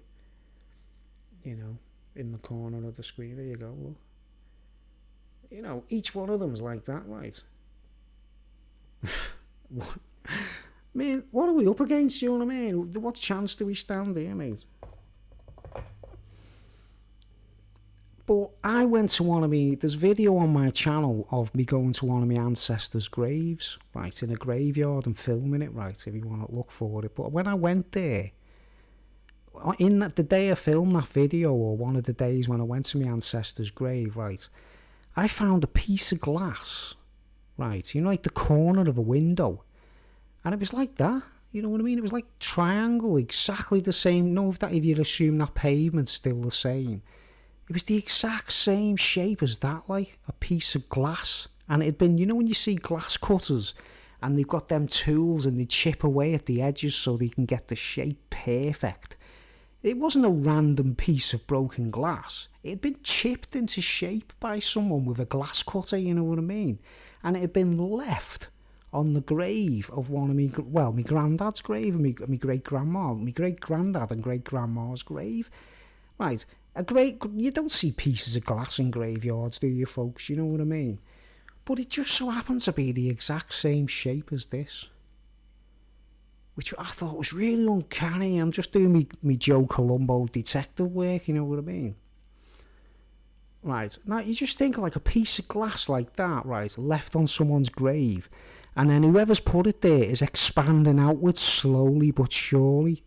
Speaker 1: know, in the corner of the screen. There you go, look. You know, each one of them's like that, right? What? Man, what are we up against, you know what I mean? What chance do we stand here, mate? But I went to there's video on my channel of me going to one of my ancestors' graves, right, in a graveyard and filming it, right, if you want to look for it. But when I went there, the day I filmed that video, or one of the days when I went to my ancestor's grave, right, I found a piece of glass, right, you know, like the corner of a window. And it was like that, you know what I mean? It was like a triangle, exactly the same. No, if you'd assume that pavement's still the same. It was the exact same shape as that, like a piece of glass. And it had been, you know, when you see glass cutters and they've got them tools and they chip away at the edges so they can get the shape perfect. It wasn't a random piece of broken glass. It had been chipped into shape by someone with a glass cutter, you know what I mean? And it had been left on the grave of one of my granddad's grave and my great-grandma, my great-granddad and great-grandma's grave. Right, you don't see pieces of glass in graveyards, do you, folks? You know what I mean? But it just so happened to be the exact same shape as this, which I thought was really uncanny. I'm just doing me Joe Colombo detective work, you know what I mean? Right, now you just think like a piece of glass like that, right, left on someone's grave, and then whoever's put it there is expanding outwards slowly but surely.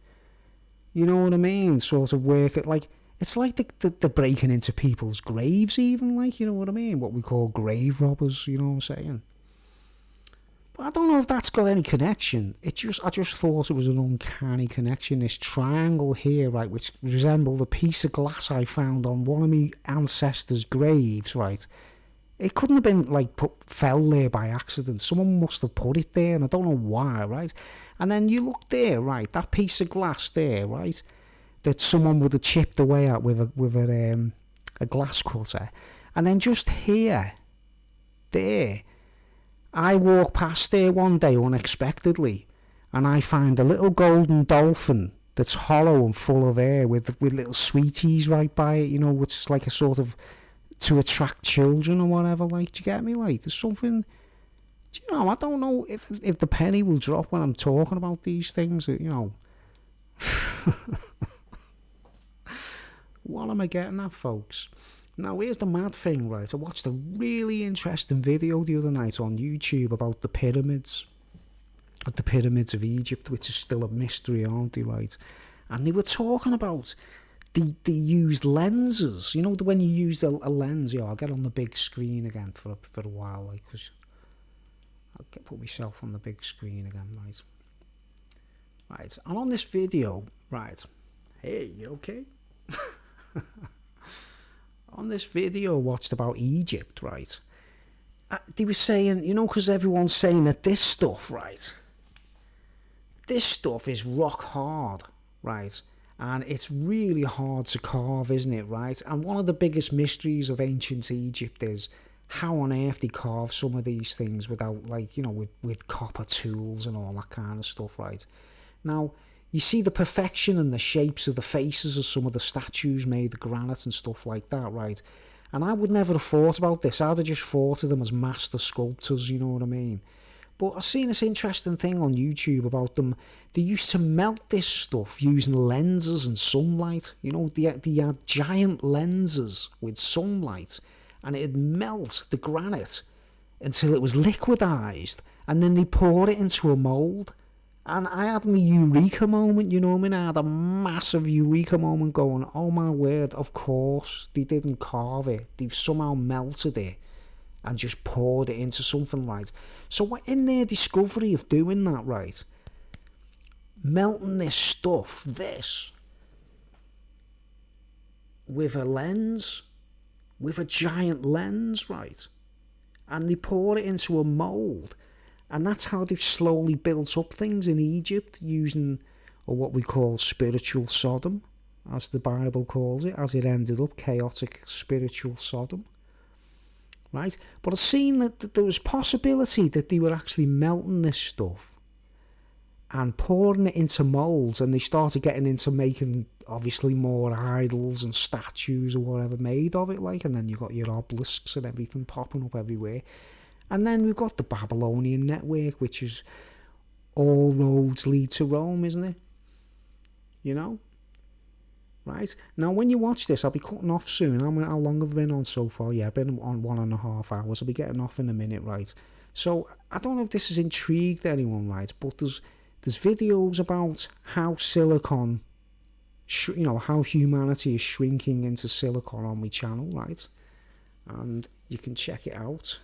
Speaker 1: You know what I mean? Sort of work it like, it's like the breaking into people's graves even, like, you know what I mean? What we call grave robbers, you know what I'm saying? But I don't know if that's got any connection. I just thought it was an uncanny connection, this triangle here, right, which resembled a piece of glass I found on one of my ancestors' graves, right? It couldn't have been, like, fell there by accident. Someone must have put it there, and I don't know why, right? And then you look there, right, that piece of glass there, right, that someone would have chipped away at with a glass cutter. And then just here, there, I walk past there one day unexpectedly, and I find a little golden dolphin that's hollow and full of air with little sweeties right by it, you know, which is like a sort of to attract children or whatever, like, do you get me? Like, there's something, do you know, I don't know if the penny will drop when I'm talking about these things, you know. What am I getting at, folks? Now, here's the mad thing, right? I watched a really interesting video the other night on YouTube about the pyramids of Egypt, which is still a mystery, aren't they, right? And they were talking about the used lenses. You know, when you use a lens, yeah, I'll get on the big screen again for a while, like, because I'll put myself on the big screen again, right? Right, and on this video, right, hey, you okay? On this video I watched about Egypt, right, they were saying, you know, because everyone's saying that this stuff, right, this stuff is rock hard, right, and it's really hard to carve, isn't it, right? And one of the biggest mysteries of ancient Egypt is how on earth they carve some of these things without, like, you know, with copper tools and all that kind of stuff, right? Now, you see the perfection and the shapes of the faces of some of the statues made of granite and stuff like that, right? And I would never have thought about this. I'd have just thought of them as master sculptors, you know what I mean? But I've seen this interesting thing on YouTube about them. They used to melt this stuff using lenses and sunlight. You know, they had giant lenses with sunlight, and it'd melt the granite until it was liquidized, and then they poured it into a mould. And I had my eureka moment, you know what I mean? I had a massive eureka moment going, oh my word, of course, they didn't carve it. They've somehow melted it and just poured it into something, right? So in their discovery of doing that, right, melting this stuff, with a lens, with a giant lens, right, and they pour it into a mould. And that's how they've slowly built up things in Egypt using, or what we call spiritual Sodom, as the Bible calls it, as it ended up, chaotic spiritual Sodom. right? But I've seen that there was possibility that they were actually melting this stuff and pouring it into moulds, and they started getting into making obviously more idols and statues or whatever made of it, like, and then you've got your obelisks and everything popping up everywhere. And then we've got the Babylonian network, which is all roads lead to Rome, isn't it? You know? Right? Now, when you watch this, I'll be cutting off soon. How long have I been on so far? Yeah, I've been on 1.5 hours. I'll be getting off in a minute, right? So, I don't know if this has intrigued anyone, right? But there's videos about how silicon, how humanity is shrinking into silicon on my channel, right? And you can check it out.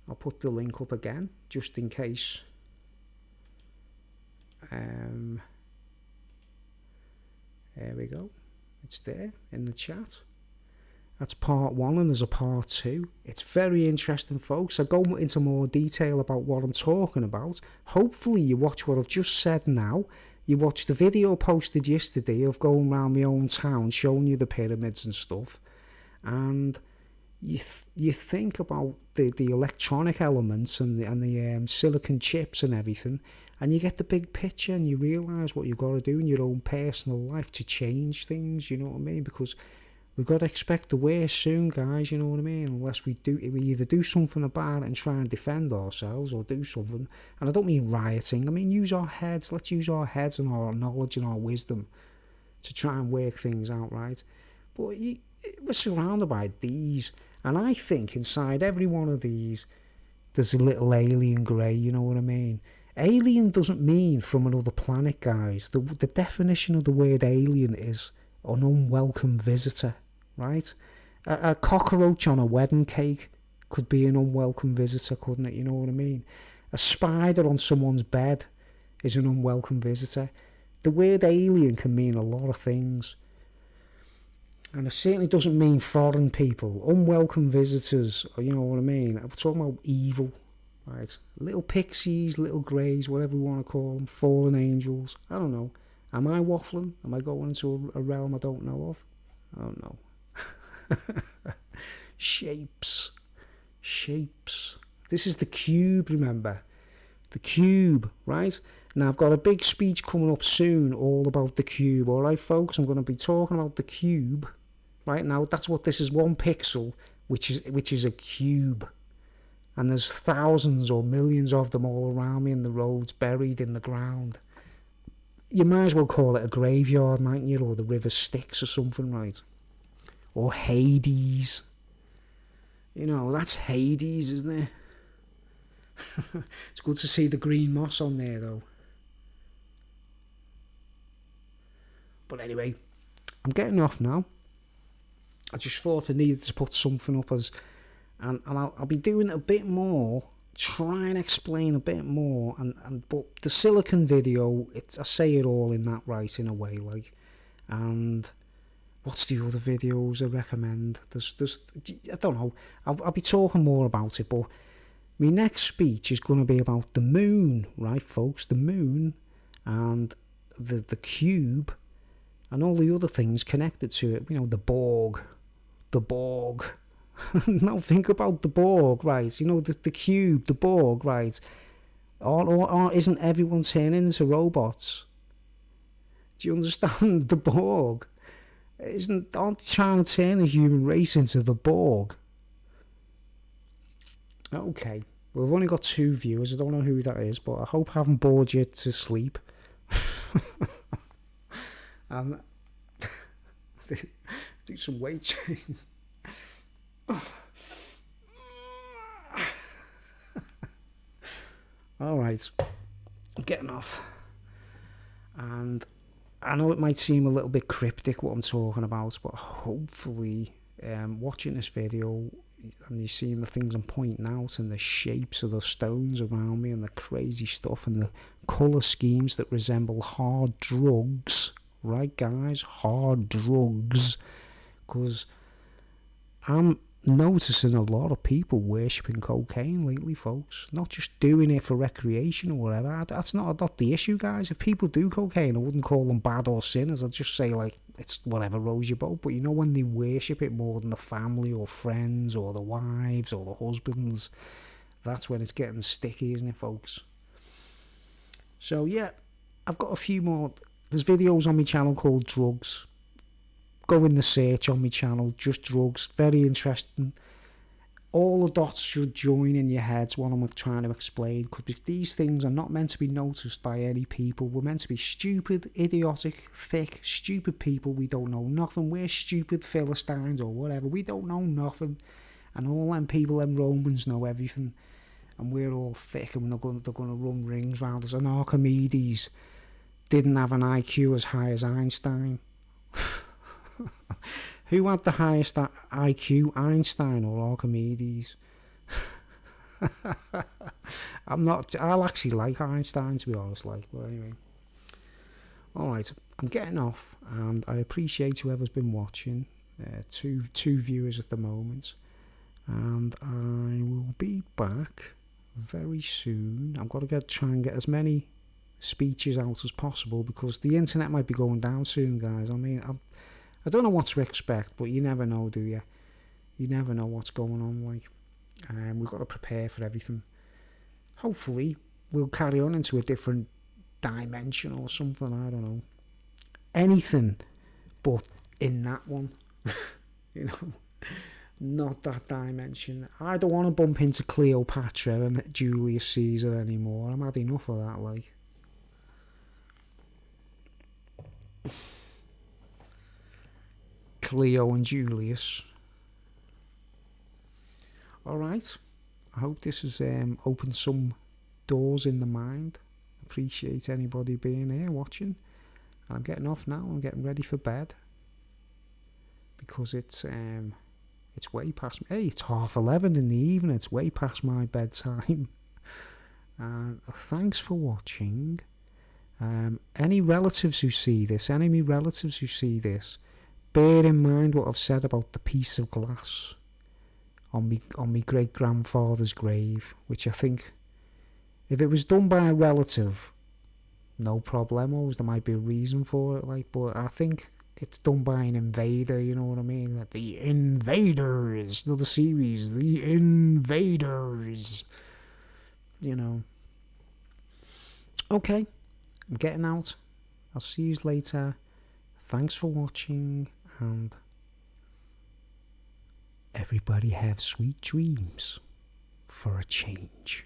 Speaker 1: I'll put the link up again, just in case. There we go. It's there in the chat. That's part 1, and there's a part 2. It's very interesting, folks. I go into more detail about what I'm talking about. Hopefully you watch what I've just said now. You watch the video posted yesterday of going around my own town showing you the pyramids and stuff. And you think about the electronic elements and the silicon chips and everything, and you get the big picture, and you realise what you've got to do in your own personal life to change things, you know what I mean? Because we've got to expect the worst soon, guys, you know what I mean? Unless we either do something about it and try and defend ourselves, or do something. And I don't mean rioting, I mean use our heads. Let's use our heads and our knowledge and our wisdom to try and work things out, right? But we're surrounded by these, and I think inside every one of these there's a little alien grey, you know what I mean? Alien doesn't mean from another planet, guys. The definition of the word alien is an unwelcome visitor, right? A cockroach on a wedding cake could be an unwelcome visitor, couldn't it? You know what I mean? A spider on someone's bed is an unwelcome visitor. The word alien can mean a lot of things. And it certainly doesn't mean foreign people. Unwelcome visitors, you know what I mean? I'm talking about evil, right? Little pixies, little greys, whatever we want to call them. Fallen angels. I don't know. Am I waffling? Am I going into a realm I don't know of? I don't know. Shapes. This is the cube, remember? The cube, right? Now, I've got a big speech coming up soon all about the cube. All right, folks? I'm going to be talking about the cube. Right now, that's what this is, 1 pixel, which is a cube. And there's thousands or millions of them all around me in the roads, buried in the ground. You might as well call it a graveyard, mightn't you? Or the river Styx or something, right? Or Hades. You know, that's Hades, isn't it? It's good to see the green moss on there, though. But anyway, I'm getting off now. I just thought I needed to put something up and I'll be doing a bit more, try and explain a bit more, but the silicon video, I say it all in that right, in a way, like. And what's the other videos I recommend? There's I don't know, I'll be talking more about it, but my next speech is going to be about the moon, right, folks? The moon and the cube and all the other things connected to it. You know, the Borg. Now think about the Borg, right? You know, the cube, the Borg, right? Or isn't everyone turning into robots? Do you understand? The Borg. Aren't they trying to turn the human race into the Borg? Okay. We've only got 2 viewers. I don't know who that is, but I hope I haven't bored you to sleep. Do some weight training. Alright, I'm getting off. And I know it might seem a little bit cryptic what I'm talking about, but hopefully watching this video and you're seeing the things I'm pointing out and the shapes of the stones around me and the crazy stuff and the colour schemes that resemble hard drugs, right guys? Hard drugs. Because I'm noticing a lot of people worshipping cocaine lately, folks. Not just doing it for recreation or whatever. That's not the issue, guys. If people do cocaine, I wouldn't call them bad or sinners. I'd just say, like, it's whatever rose your boat. But you know, when they worship it more than the family or friends or the wives or the husbands, that's when it's getting sticky, isn't it, folks? So, yeah, I've got a few more. There's videos on my channel called Drugs. Go in the search on my channel, just drugs. Very interesting. All the dots should join in your heads, what I'm trying to explain, because these things are not meant to be noticed by any people. We're meant to be stupid, idiotic, thick, stupid people. We don't know nothing. We're stupid Philistines or whatever. We don't know nothing. And all them people, them Romans, know everything. And we're all thick, and they're going to run rings round us. And Archimedes didn't have an IQ as high as Einstein. Who had the highest IQ, Einstein or Archimedes? I'll actually like Einstein, to be honest, but anyway. Alright, I'm getting off, and I appreciate whoever's been watching. Two viewers at the moment. And I will be back very soon. I've got to try and get as many speeches out as possible, because the internet might be going down soon, guys. I mean, I don't know what to expect, but you never know, do you? You never know what's going on, like. We've got to prepare for everything. Hopefully, we'll carry on into a different dimension or something, I don't know. Anything but in that one. You know, not that dimension. I don't want to bump into Cleopatra and Julius Caesar anymore. I'm had enough of that, like. Cleo and Julius. Alright, I hope this has opened some doors in the mind. Appreciate anybody being here watching. And I'm getting off now. I'm getting ready for bed, because it's way past. Hey, it's 11:30 in the evening. It's way past my bedtime. And thanks for watching. Any relatives who see this, bear in mind what I've said about the piece of glass on me great grandfather's grave, which I think, if it was done by a relative, no problemos. There might be a reason for it, like, but I think it's done by an invader. You know what I mean? Like the Invaders, another series, the Invaders. You know. Okay, I'm getting out. I'll see you later. Thanks for watching, and everybody have sweet dreams for a change.